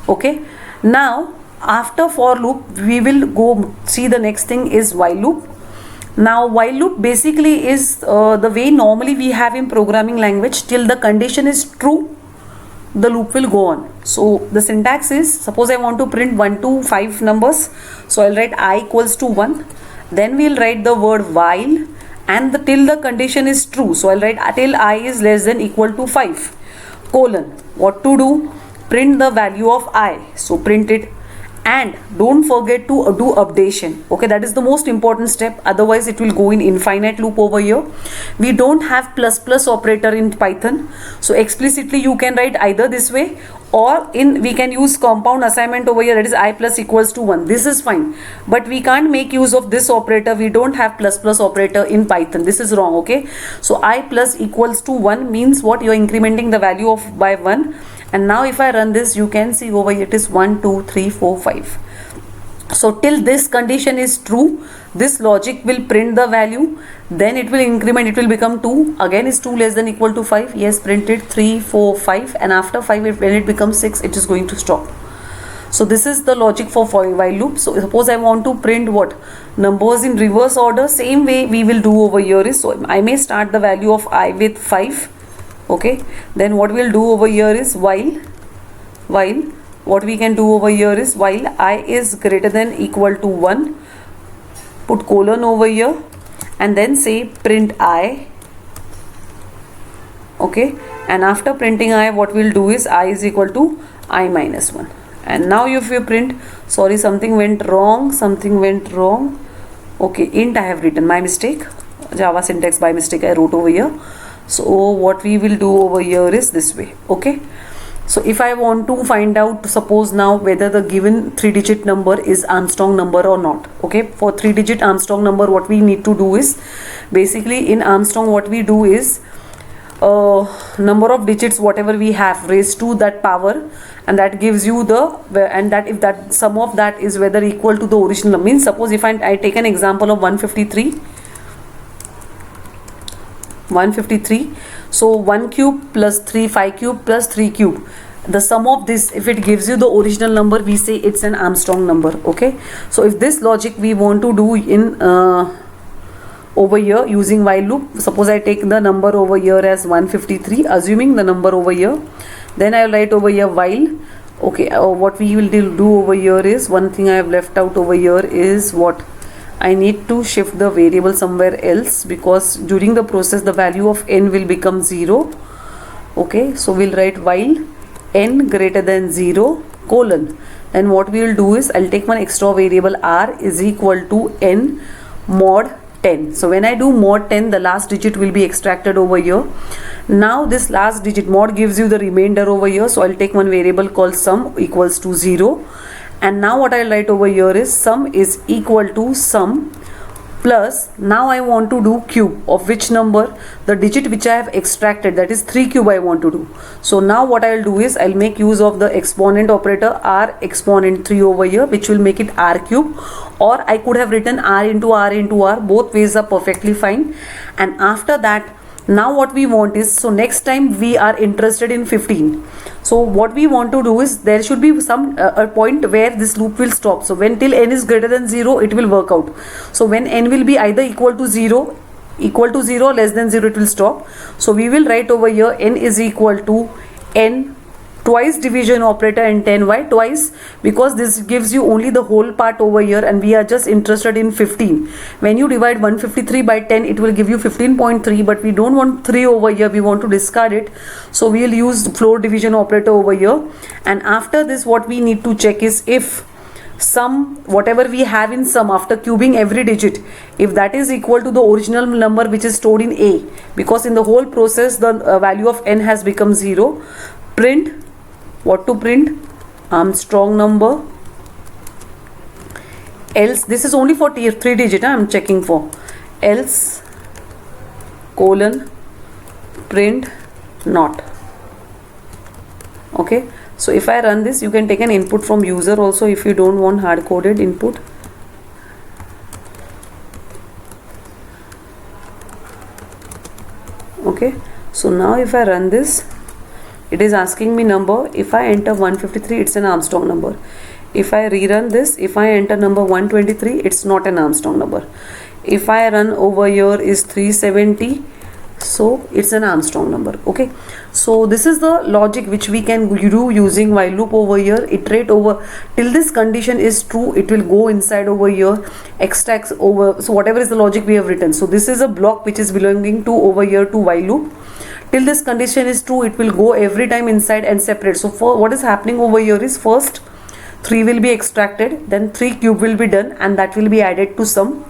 Okay. Now, after for loop, we will go see the next thing is while loop. Now while loop basically is the way normally we have in programming language. Till the condition is true, the loop will go on. So the syntax is, suppose I want to print 1 to 5 numbers, so I'll write I equals to 1, then we'll write the word while, and till the condition is true, so I'll write till I is less than equal to 5, colon, what to do? Print the value of I, so print it. And don't forget to do updation. Okay, that is the most important step, otherwise it will go in infinite loop over here. We don't have plus operator in Python, so explicitly you can write either this way, or we can use compound assignment over here, that is I plus equals to 1. This is fine, but we can't make use of this operator. We don't have plus operator in Python. This is wrong. Okay, so I plus equals to 1 means what? You are incrementing the value of by 1. And now if I run this, you can see over here it is 1, 2, 3, 4, 5. So till this condition is true, this logic will print the value, then it will increment, it will become 2. Again is 2 less than equal to 5. Yes, print it 3, 4, 5, and after 5, when it becomes 6, it is going to stop. So this is the logic for while loop. So suppose I want to print what? Numbers in reverse order. Same way we will do over here is, so I may start the value of I with 5. Okay, then what we'll do over here is while what we can do over here is while I is greater than equal to 1, put colon over here, and then say print I. Okay, and after printing I, what we'll do is I is equal to I minus 1. And now if you print, sorry, something went wrong. Okay, int I have written, my mistake, Java syntax by mistake I wrote over here. So what we will do over here is this way. Okay, so if I want to find out, suppose now, whether the given 3-digit number is Armstrong number or not. Okay, for 3-digit Armstrong number, what we need to do is, basically in Armstrong what we do is number of digits whatever we have raised to that power, and that gives you the, and that if that sum of that is whether equal to the original number. Means suppose if I take an example of 153, so 1 cube plus 3, 5 cube plus 3 cube, the sum of this, if it gives you the original number, we say it's an Armstrong number. Okay, so if this logic we want to do in over here using while loop, suppose I take the number over here as 153, assuming the number over here, then I will write over here while. Okay, what we will do over here is, one thing I have left out over here is what? I need to shift the variable somewhere else, because during the process the value of n will become 0. Okay, so we'll write while n greater than 0 colon, then what we will do is I'll take one extra variable r is equal to n mod 10. So when I do mod 10, the last digit will be extracted over here. Now this last digit mod gives you the remainder over here, so I'll take one variable called sum equals to 0, and now what I'll write over here is sum is equal to sum plus, now I want to do cube of which number, the digit which I have extracted, that is 3 cube I want to do. So now what I'll do is I'll make use of the exponent operator r exponent 3 over here, which will make it r cube, or I could have written r into r into r, both ways are perfectly fine. And after that, now what we want is, so next time we are interested in 15. So what we want to do is there should be some a point where this loop will stop. So when till n is greater than 0, it will work out. So when n will be either equal to 0, less than 0, it will stop. So we will write over here n is equal to n twice division operator and 10. Why twice? Because this gives you only the whole part over here, and we are just interested in 15. When you divide 153 by 10, it will give you 15.3, but we don't want 3 over here, we want to discard it. So we will use floor division operator over here. And after this, what we need to check is if sum, whatever we have in sum after cubing every digit, if that is equal to the original number which is stored in a, because in the whole process the value of n has become 0, print, what to print? Armstrong number. Else, this is only for 3 digit, I am checking for. Else colon print not. Okay, so if I run this, you can take an input from user also if you don't want hard coded input. Okay, so now if I run this, it is asking me number. If I enter 153, it's an Armstrong number. If I rerun this, if I enter number 123, it's not an Armstrong number. If I run over here is 370, so it's an Armstrong number. Okay, so this is the logic which we can do using while loop over here. Iterate over till this condition is true, it will go inside over here, extracts over, so whatever is the logic we have written. So this is a block which is belonging to over here to while loop. Till this condition is true, it will go every time inside and separate. So for what is happening over here is first 3 will be extracted, then 3 cube will be done, and that will be added to sum.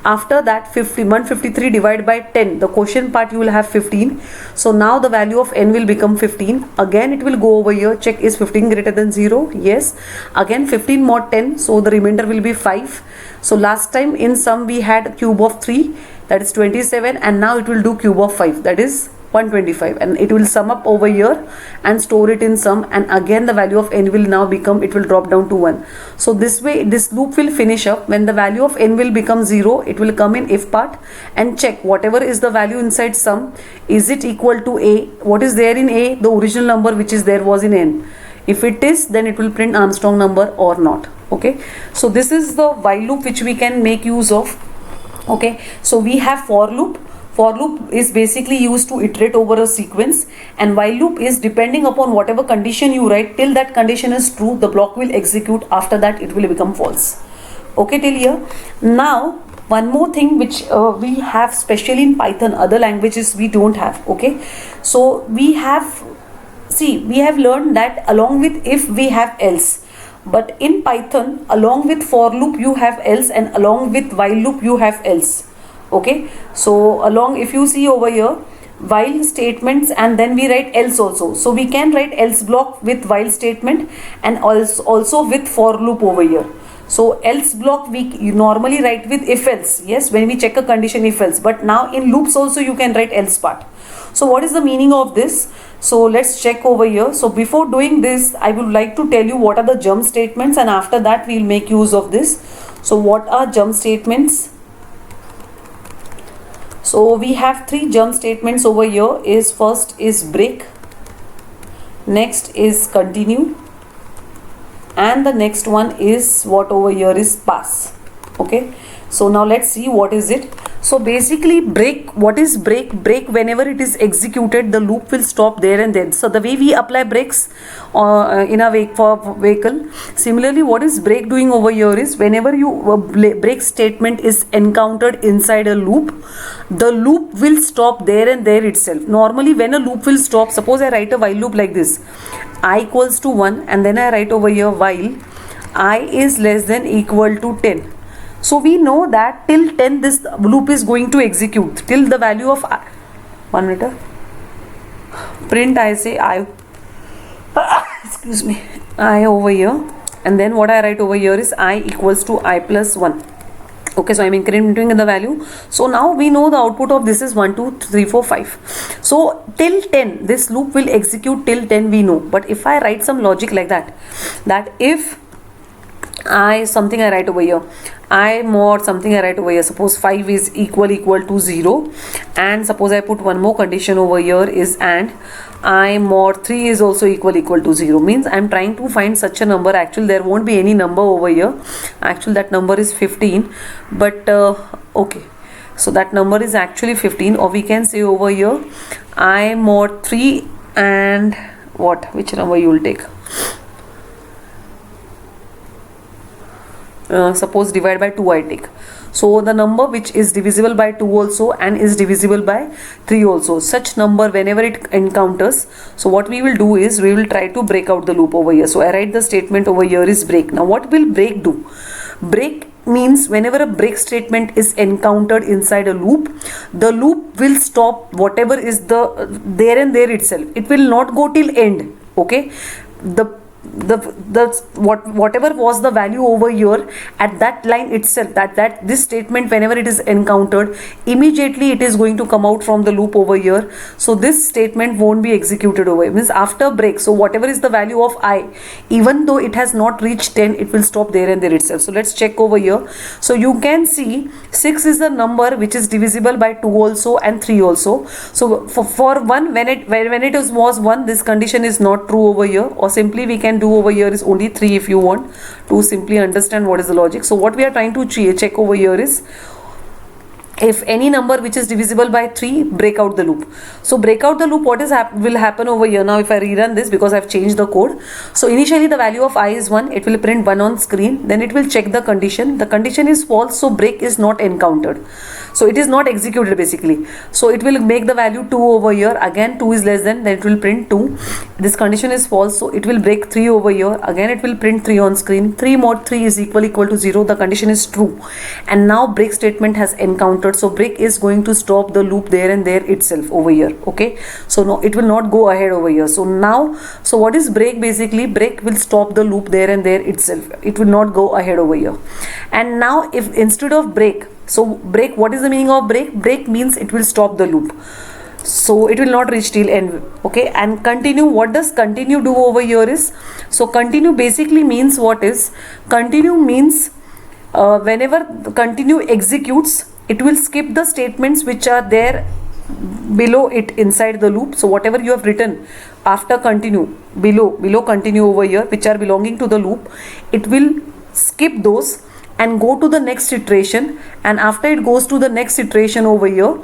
After that 153 divided by 10, the quotient part you will have 15. So now the value of n will become 15. Again it will go over here, check is 15 greater than 0, yes. Again 15 mod 10, so the remainder will be 5. So last time in sum we had cube of 3, that is 27, and now it will do cube of 5, that is 125, and it will sum up over here and store it in sum, and again the value of n will now become, it will drop down to 1. So this way this loop will finish up. When the value of n will become 0, it will come in if part and check whatever is the value inside sum, is it equal to a, what is there in a, the original number which is there was in n. If it is, then it will print Armstrong number or not. Okay, so this is the while loop which we can make use of. Okay, so we have for loop. For loop is basically used to iterate over a sequence, and while loop is depending upon whatever condition you write, till that condition is true, the block will execute, after that it will become false. Okay, till here. Now one more thing which we have specially in Python, other languages we don't have. Okay, so we have, see, we have learned that along with if we have else, but in Python along with for loop you have else, and along with while loop you have else. Okay, so along, if you see over here, while statements, and then we write else also. So we can write else block with while statement, and also with for loop over here. So else block we normally write with if else, yes, when we check a condition if else, but now in loops also you can write else part. So what is the meaning of this? So let's check over here. So before doing this, I would like to tell you what are the jump statements, and after that we will make use of this. So what are jump statements? So we have 3 jump statements over here. Is first is break, next is continue, and the next one is what over here is pass. Okay, so now let's see what is it. So basically break, what is break? Break, whenever it is executed, the loop will stop there and then. So the way we apply brakes in a vehicle, similarly what is break doing over here is whenever you break statement is encountered inside a loop, the loop will stop there and there itself. Normally when a loop will stop, suppose I write a while loop like this, I equals to 1, and then I write over here while I is less than equal to 10. So we know that till 10 this loop is going to execute till the value of I. 1 minute. Print I say I, excuse me, I over here, and then what I write over here is I equals to I plus 1. Okay, so I'm incrementing the value. So now we know the output of this is 1, 2, 3, 4, 5. So till 10 this loop will execute till 10 we know. But if I write some logic like that, that if I something I write over here, I mod something I write over here, suppose 5 is equal to 0, and suppose I put one more condition over here is and I mod 3 is also equal to 0, means I'm trying to find such a number. Actually there won't be any number over here, actually that number is 15, but okay, so that number is actually 15, or we can say over here I mod 3 and what, which number you will take? Suppose divide by 2 I take. So the number which is divisible by 2 also and is divisible by 3 also, such number whenever it encounters, so what we will do is we will try to break out the loop over here. So I write the statement over here is break. Now what will break do? Break means whenever a break statement is encountered inside a loop, the loop will stop whatever is the there and there itself. It will not go till end. Okay, whatever was the value over here at that line itself, that this statement whenever it is encountered, immediately it is going to come out from the loop over here. So this statement won't be executed over here, means after break. So whatever is the value of I, even though it has not reached 10, it will stop there and there itself. So let's check over here. So you can see 6 is the number which is divisible by 2 also and 3 also. So for 1, when it was 1, this condition is not true over here, or simply we can do over here is only 3 if you want to simply understand what is the logic. So what we are trying to check over here is if any number which is divisible by 3, break out the loop. So break out the loop, what is will happen over here. Now if I rerun this, because I've changed the code, so initially the value of I is 1, it will print 1 on screen, then it will check the condition is false, so break is not encountered, so it is not executed basically. So it will make the value 2 over here, again 2 is less than, then it will print 2, this condition is false, so it will break 3 over here, again it will print 3 on screen, 3 mod 3 is equal to 0, the condition is true, and now break statement has encountered. So break is going to stop the loop there and there itself over here. Okay, so no, it will not go ahead over here. So now, so what is break? Basically break will stop the loop there and there itself, it will not go ahead over here. And now if instead of break, so break, what is the meaning of break? Break means it will stop the loop, so it will not reach till end. Okay, and continue, what does continue do over here is, so continue basically means what is, continue means whenever continue executes, it will skip the statements which are there below it inside the loop. So whatever you have written after continue, below continue over here, which are belonging to the loop, it will skip those and go to the next iteration, and after it goes to the next iteration over here.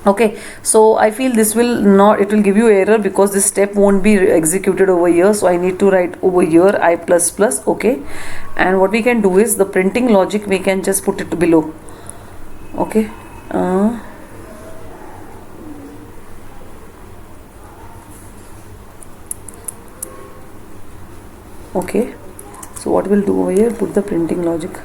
Okay, so I feel this will not, it will give you error because this step won't be executed over here, so I need to write over here I plus plus. Okay, and what we can do is the printing logic, we can just put it below. Okay, okay, so what we'll do over here, put the printing logic.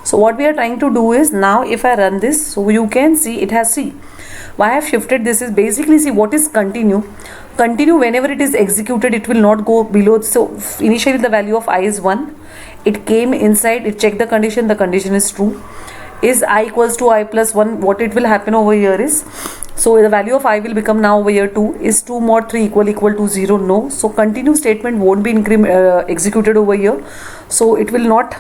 So what we are trying to do is, now if I run this, so you can see it has, see why I have shifted this is basically, see what is continue. Continue, whenever it is executed, it will not go below. So initially the value of I is 1, it came inside, it checked the condition is true, is I equals to I plus 1, what it will happen over here is, so the value of I will become now over here 2, is 2 mod 3 equal to 0, no, so continue statement won't be executed over here, so it will not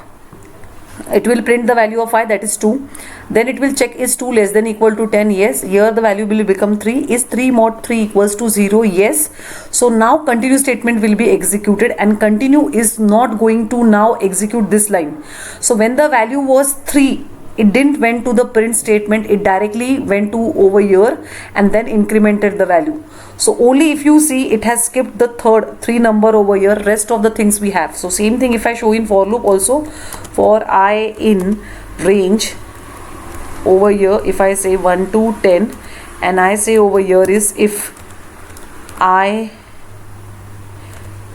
it will print the value of I, that is 2. Then it will check is 2 less than equal to 10, yes. Here the value will become 3. Is 3 mod 3 equals to 0, yes. So now continue statement will be executed, and continue is not going to now execute this line. So when the value was 3, it didn't went to the print statement, it directly went to over here and then incremented the value. So only if you see, it has skipped the third 3 number over here, rest of the things we have. So same thing if I show in for loop also, for I in range over here, if I say 1 to 10, and I say over here is if I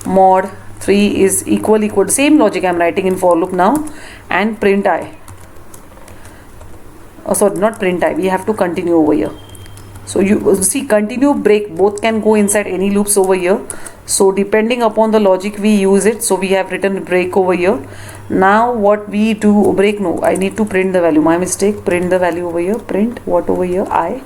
mod 3 is equal, same logic I am writing in for loop now, and print I. Oh, sorry, not print I, we have to continue over here. So you see, continue, break, both can go inside any loops over here. So depending upon the logic we use it. So we have written break over here. Now what we do, break, no, I need to print the value, my mistake, print the value over here, print what over here, I.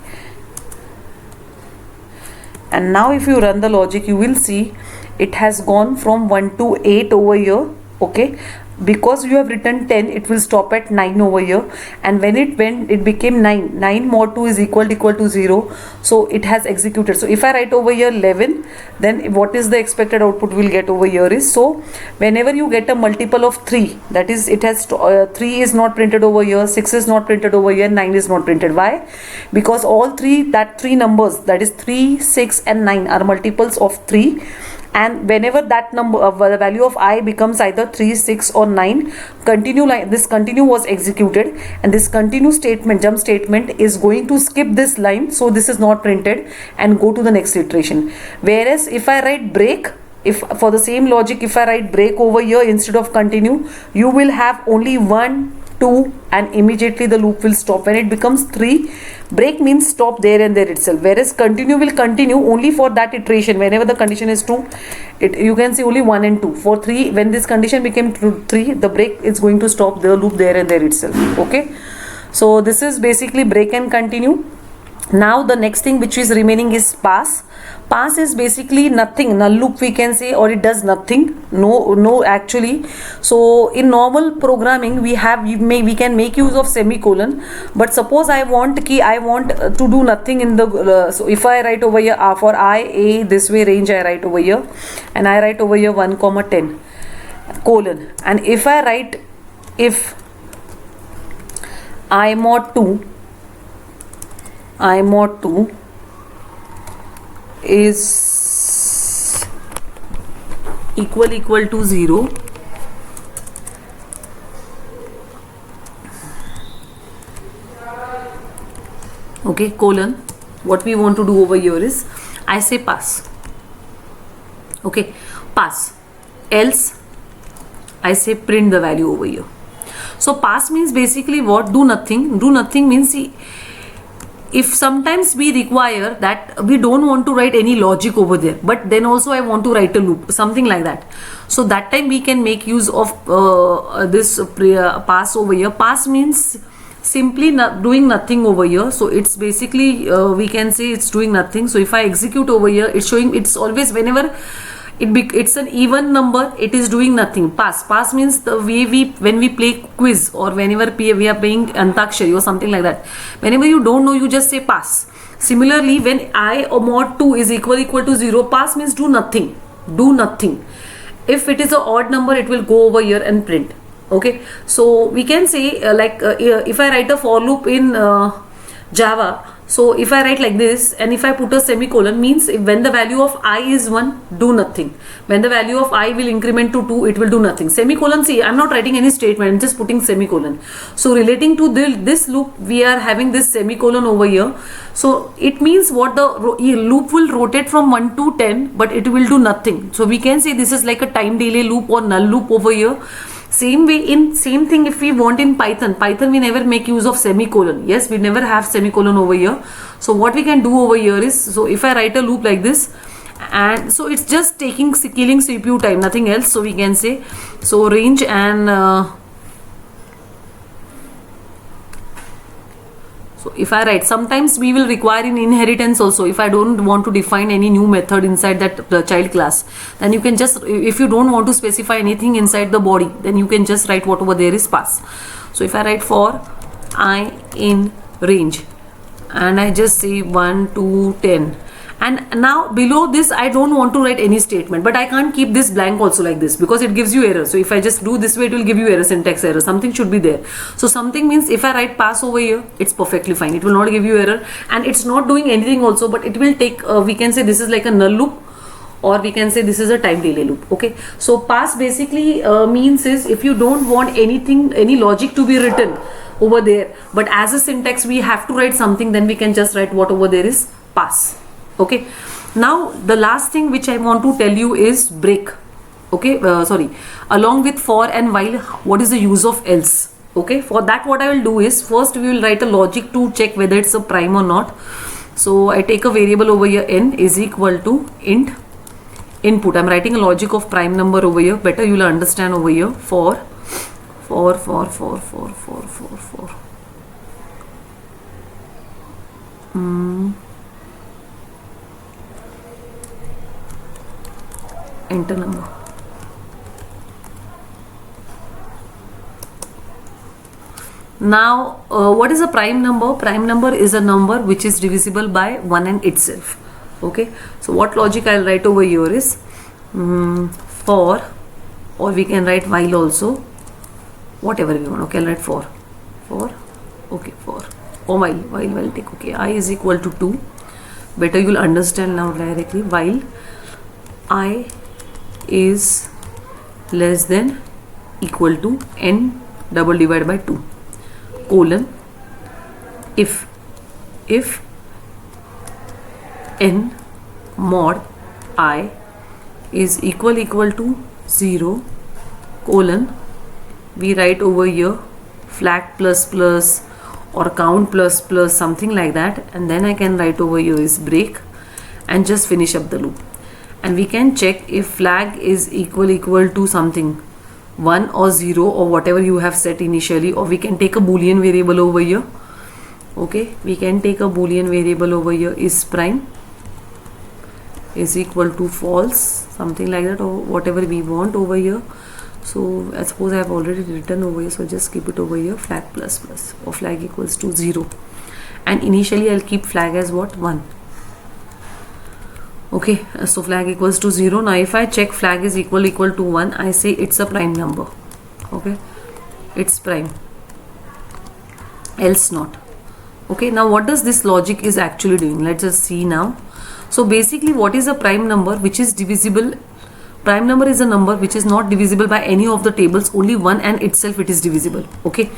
And now if you run the logic, you will see it has gone from 1 to 8 over here, okay. Because you have written 10, it will stop at 9 over here, and when it became 9 mod 2 is equal to 0, so it has executed. So if I write over here 11, then what is the expected output we'll get over here is, so whenever you get a multiple of 3, that is it has 3 is not printed over here, 6 is not printed over here, 9 is not printed. Why? Because all three numbers, that is 3, 6 and 9 are multiples of 3. And whenever that number, the value of I becomes either 3, 6 or 9, this continue was executed, and this continue statement, jump statement, is going to skip this line, so this is not printed, and go to the next iteration. Whereas if I write break, if for the same logic, if I write break over here instead of continue, you will have only 1, 2, and immediately the loop will stop. When it becomes 3, break means stop there and there itself, whereas continue will continue only for that iteration. Whenever the condition is 2, you can see only 1 and 2. For 3, when this condition became 3, the break is going to stop the loop there and there itself, okay. So this is basically break and continue. Now the next thing which is remaining is pass. Pass is basically nothing, null loop we can say, or it does nothing, no actually. So in normal programming we can make use of semicolon, but suppose I want to do nothing in the so if I write over here for I, a, this way range I write over here, and I write over here 1, 10 colon, and if I write if I mod 2 is equal to 0, okay, colon, what we want to do over here is I say pass, okay, pass, else I say print the value over here. So pass means basically what? Do nothing. Do nothing means, see, if sometimes we require that we don't want to write any logic over there, but then also I want to write a loop, something like that. So that time we can make use of this pass over here. Pass means simply doing nothing over here. So it's basically we can say it's doing nothing. So if I execute over here, it's showing, it's always whenever it's an even number, it is doing nothing. Pass means the way when we play quiz, or whenever we are playing Antakshari or something like that, whenever you don't know, you just say pass. Similarly, when I or mod 2 is equal to 0, pass means do nothing. If it is an odd number, it will go over here and print, okay. So we can say if I write a for loop in Java, so if I write like this, and if I put a semicolon, means when the value of I is 1, do nothing. When the value of I will increment to 2, it will do nothing. Semicolon, see, I'm not writing any statement, I'm just putting semicolon. So relating to this loop, we are having this semicolon over here. So it means what? The loop will rotate from 1 to 10, but it will do nothing. So we can say this is like a time delay loop or null loop over here. Same way, same thing if we want in Python we never make use of semicolon. Yes, we never have semicolon over here. So what we can do over here is, so if I write a loop like this, and so it's just killing CPU time, nothing else. So we can say, so range and so if I write, sometimes we will require in inheritance also, if I don't want to define any new method inside that child class, then you can just, if you don't want to specify anything inside the body, then you can just write whatever there is pass. So if I write for I in range and I just say 1 to 10, and now below this I don't want to write any statement, but I can't keep this blank also like this because it gives you error. So if I just do this way, it will give you error, syntax error, something should be there. So something means if I write pass over here, it's perfectly fine, it will not give you error, and it's not doing anything also, but it will take, we can say this is like a null loop, or we can say this is a time delay loop. Okay, so pass basically means is if you don't want anything, any logic to be written over there, but as a syntax we have to write something, then we can just write whatever there is pass. Okay, now the last thing which I want to tell you is break. Okay, along with for and while, what is the use of else? Okay, for that what I will do is, first we will write a logic to check whether it's a prime or not. So I take a variable over here, n is equal to int input. I'm writing a logic of prime number over here, better you will understand over here. For enter number. Now what is a prime number? Prime number is a number which is divisible by 1 and itself. Okay, so what logic I'll write over here is for, or we can write while also, whatever we want. Okay, I'll write for, okay, for, or while take, okay, I is equal to 2, better you'll understand now directly. While I is less than equal to n double divided by 2, colon, if n mod I is equal to 0, colon, we write over here flag plus plus or count plus plus, something like that, and then I can write over here is break and just finish up the loop. And we can check if flag is equal to something 1 or 0 or whatever you have set initially, or we can take a boolean variable over here. Okay, we can take a boolean variable over here is prime is equal to false, something like that, or whatever we want over here. So I suppose I have already written over here, so just keep it over here, flag plus plus or flag equals to 0, and initially I'll keep flag as what, 1. Okay, so flag equals to 0. Now if I check flag is equal to 1, I say it's a prime number. Okay, it's prime, else not. Okay, now what does this logic is actually doing? Let's just see now. So basically, what is a prime number which is divisible? Prime number is a number which is not divisible by any of the tables, only 1 and itself it is divisible. Okay,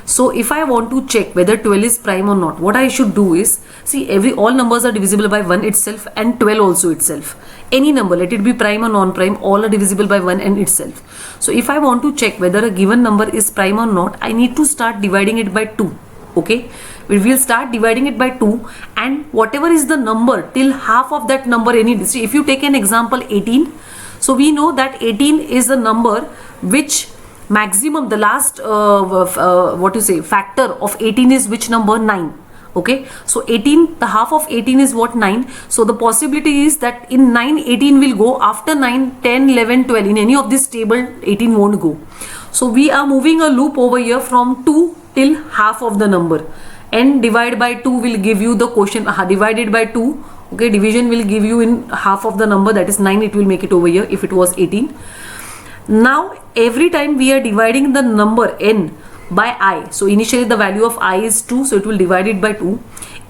so if I want to check whether 12 is prime or not, what I should do is, see, all numbers are divisible by 1 itself and 12 also itself. Any number, let it be prime or non-prime, all are divisible by 1 and itself. So if I want to check whether a given number is prime or not, I need to start dividing it by 2. Okay, we will start dividing it by 2, and whatever is the number till half of that number, see, if you take an example 18, so we know that 18 is the number which maximum, the last factor of 18 is which number? 9. Okay, so 18, the half of 18 is what? 9. So the possibility is that in 9 18 will go, after 9 10 11 12, in any of this table 18 won't go. So we are moving a loop over here from 2 till half of the number. N divided by 2 will give you the quotient, divided by 2. Okay, division will give you in half of the number, that is 9, it will make it over here if it was 18. Now every time we are dividing the number n by I, so initially the value of I is 2, so it will divide it by 2.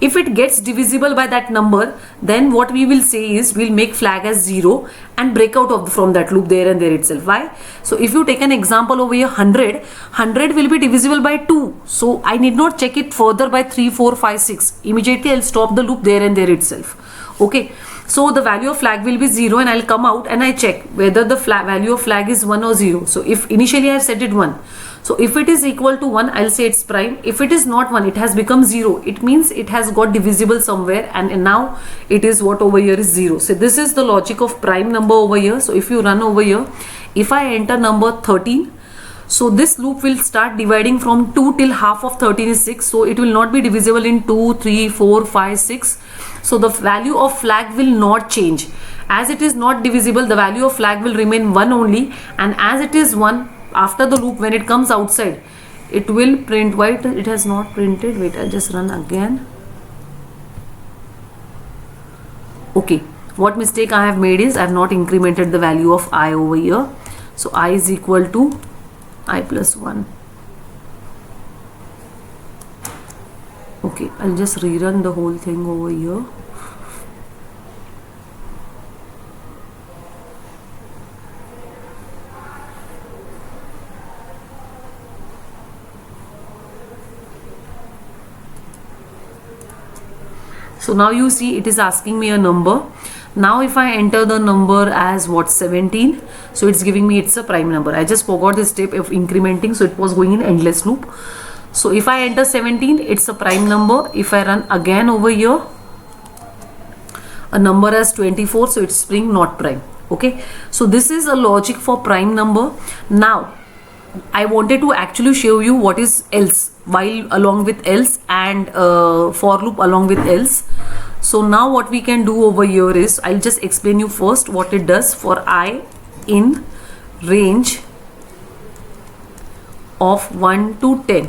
If it gets divisible by that number, then what we will say is we'll make flag as 0 and break out from that loop there and there itself. Why? So if you take an example over here, 100 will be divisible by 2, so I need not check it further by 3 4 5 6. Immediately I'll stop the loop there and there itself. Okay, so the value of flag will be 0, and I'll come out and I check whether the value of flag is 1 or 0. So if initially I have set it 1, so if it is equal to 1, I'll say it's prime. If it is not 1, it has become 0. It means it has got divisible somewhere, and now it is what over here is 0. So this is the logic of prime number over here. So if you run over here, if I enter number 13, So this loop will start dividing from 2 till half of 13 is 6. So it will not be divisible in 2, 3, 4, 5, 6. So the value of flag will not change. As it is not divisible, the value of flag will remain 1 only. And as it is 1, after the loop, when it comes outside, it will print. Why it has not printed? Wait, I'll just run again. Okay, what mistake I have made is I have not incremented the value of I over here. So I is equal to I plus 1. Okay, I'll just rerun the whole thing over here. So now you see it is asking me a number. Now if I enter the number as what, 17, so it's giving me it's a prime number. I just forgot this step of incrementing, so it was going in endless loop. So if I enter 17, it's a prime number. If I run again over here, a number as 24, so it's spring not prime. Okay, so this is a logic for prime number. Now I wanted to actually show you what is else, while along with else, and for loop along with else. So now what we can do over here is, I'll just explain you first what it does for I in range of 1 to 10,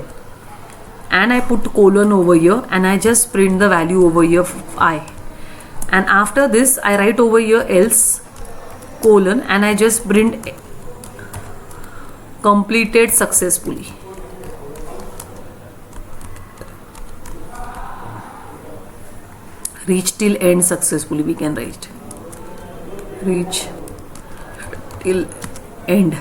and I put colon over here and I just print the value over here of I, and after this I write over here else colon and I just print completed successfully. Reach till end successfully, we can write reach till end.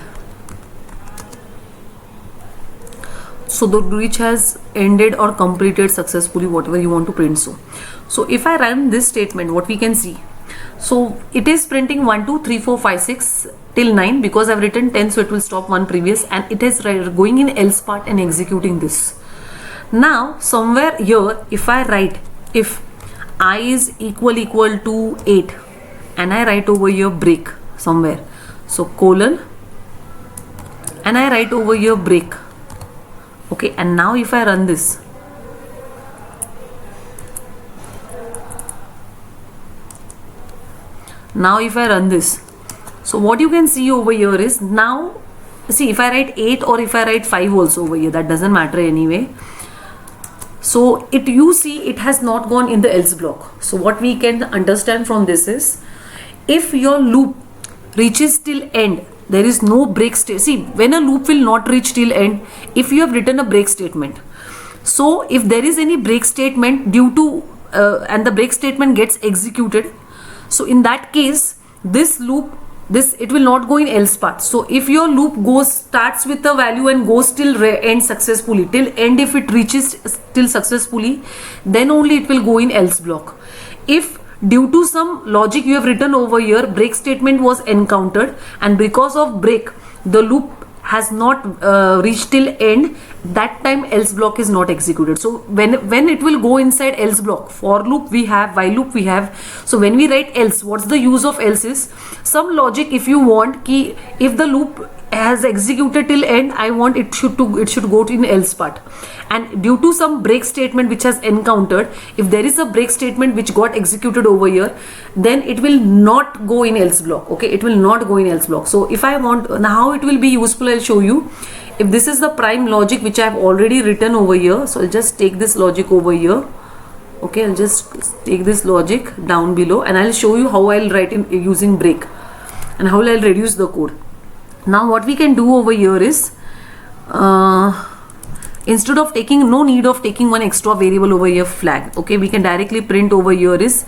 So the reach has ended or completed successfully, whatever you want to print. So if I run this statement, what we can see, so it is printing 1 2 3 4 5 6 till 9, because I've written 10, so it will stop one previous, and it is going in else part and executing this. Now somewhere here, if I write if I is equal to 8, and I write over here break somewhere, so colon, and I write over here break. Okay, and now if I run this, so what you can see over here is, now see if I write 8 or if I write 5 also over here, that doesn't matter anyway. So you see it has not gone in the else block. So what we can understand from this is, if your loop reaches till end, there is no break statement. See, when a loop will not reach till end, if you have written a break statement. So if there is any break statement due to and the break statement gets executed, so in that case this loop, it will not go in else part. So if your loop starts with a value and goes till end successfully, till end, if it reaches till successfully, then only it will go in else block. If due to some logic you have written over here, break statement was encountered, and because of break the loop has not reached till end, that time else block is not executed. So when it will go inside else block, for loop we have, while loop we have. So when we write else, what's the use of else is, some logic if you want ki if the loop has executed till end, I want it should go to in else part, and due to some break statement which has encountered, if there is a break statement which got executed over here, then it will not go in else block. Okay, it will not go in else block. So if I want, now how it will be useful, I'll show you. If this is the prime logic which I have already written over here, so I'll just take this logic over here. Okay, I'll just take this logic down below, and I'll show you how I'll write in using break and how I'll reduce the code. Now what we can do over here is, instead of no need of taking one extra variable over here flag, okay, we can directly print over here is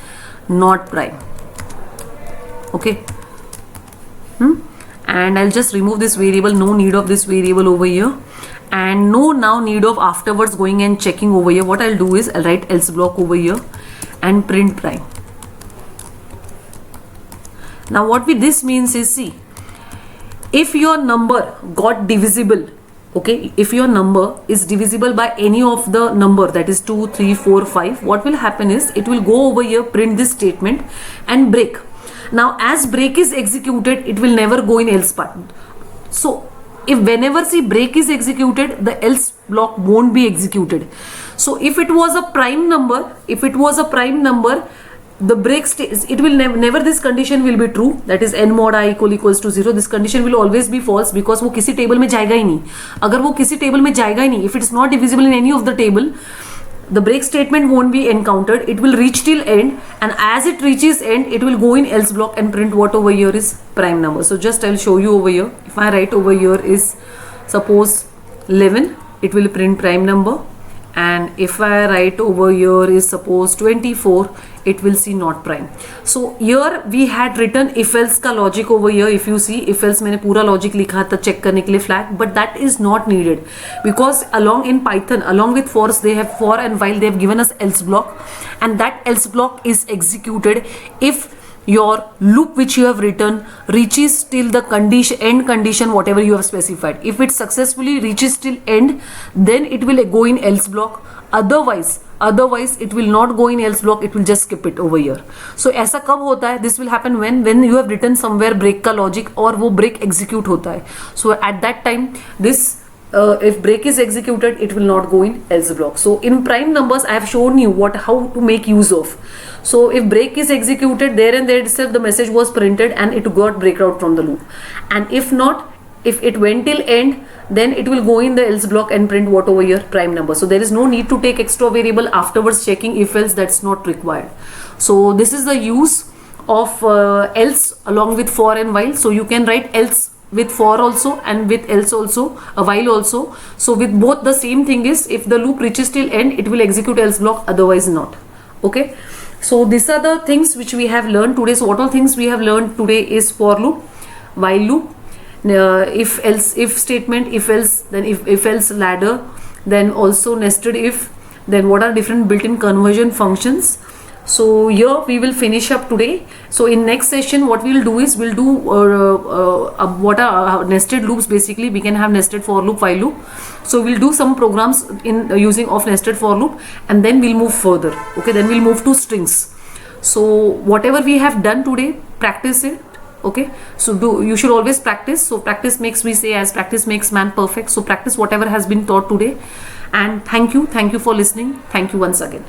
not prime. Okay, and I'll just remove this variable, no need of this variable over here, and no now need of afterwards going and checking over here. What I'll do is I'll write else block over here and print prime. Now what this means is, see, if your number got divisible, okay, if your number is divisible by any of the number, that is 2 3 4 5, what will happen is it will go over here, print this statement and break. Now as break is executed, it will never go in else part. So if whenever see break is executed, the else block won't be executed. So if it was a prime number, the break it will never this condition will be true, that is n mod I equals to 0. This condition will always be false because वो किसी table में जाएगा ही नहीं. अगर वो किसी table में जाएगा ही नहीं, if it is not divisible in any of the table, the break statement won't be encountered. It will reach till end, and as it reaches end, it will go in else block and print what over here is prime number. So just I will show you over here. If I write over here is suppose 11, it will print prime number, and if I write over here is suppose 24, it will see not prime. So here we had written if else का logic over here. If you see if else मैंने पूरा logic लिखा था check करने के लिए flag, but that is not needed because along in Python along with for they have for and while they have given us else block, and that else block is executed if your loop which you have written reaches till the condition end condition whatever you have specified. If it successfully reaches till end, then it will go in else block. Otherwise it will not go in else block, it will just skip it over here. So ऐसा कब होता है? This will happen when you have written somewhere break का logic और वो break execute होता है. So at that time this if break is executed, it will not go in else block. So in prime numbers I have shown you how to make use of. So if break is executed, there and there itself the message was printed and it got break out from the loop, and if not, if it went till end, then it will go in the else block and print what over here prime number. So there is no need to take extra variable afterwards checking if else, that's not required. So this is the use of else along with for and while. So you can write else with for also and with else also, while also. So with both the same thing is if the loop reaches till end, it will execute else block, otherwise not. Okay, so these are the things which we have learned today. So what all things we have learned today is for loop, while loop, if else if statement, if else, then if else ladder, then also nested if, then what are different built-in conversion functions. So here we will finish up today. So in next session what we will do is we'll do what are nested loops. Basically we can have nested for loop, while loop. So we'll do some programs in using of nested for loop, and then we'll move further. Okay, then we'll move to strings. So whatever we have done today, practice it. Okay, so you should always practice. So practice makes, we say, as practice makes man perfect. So practice whatever has been taught today, and thank you for listening. Thank you once again.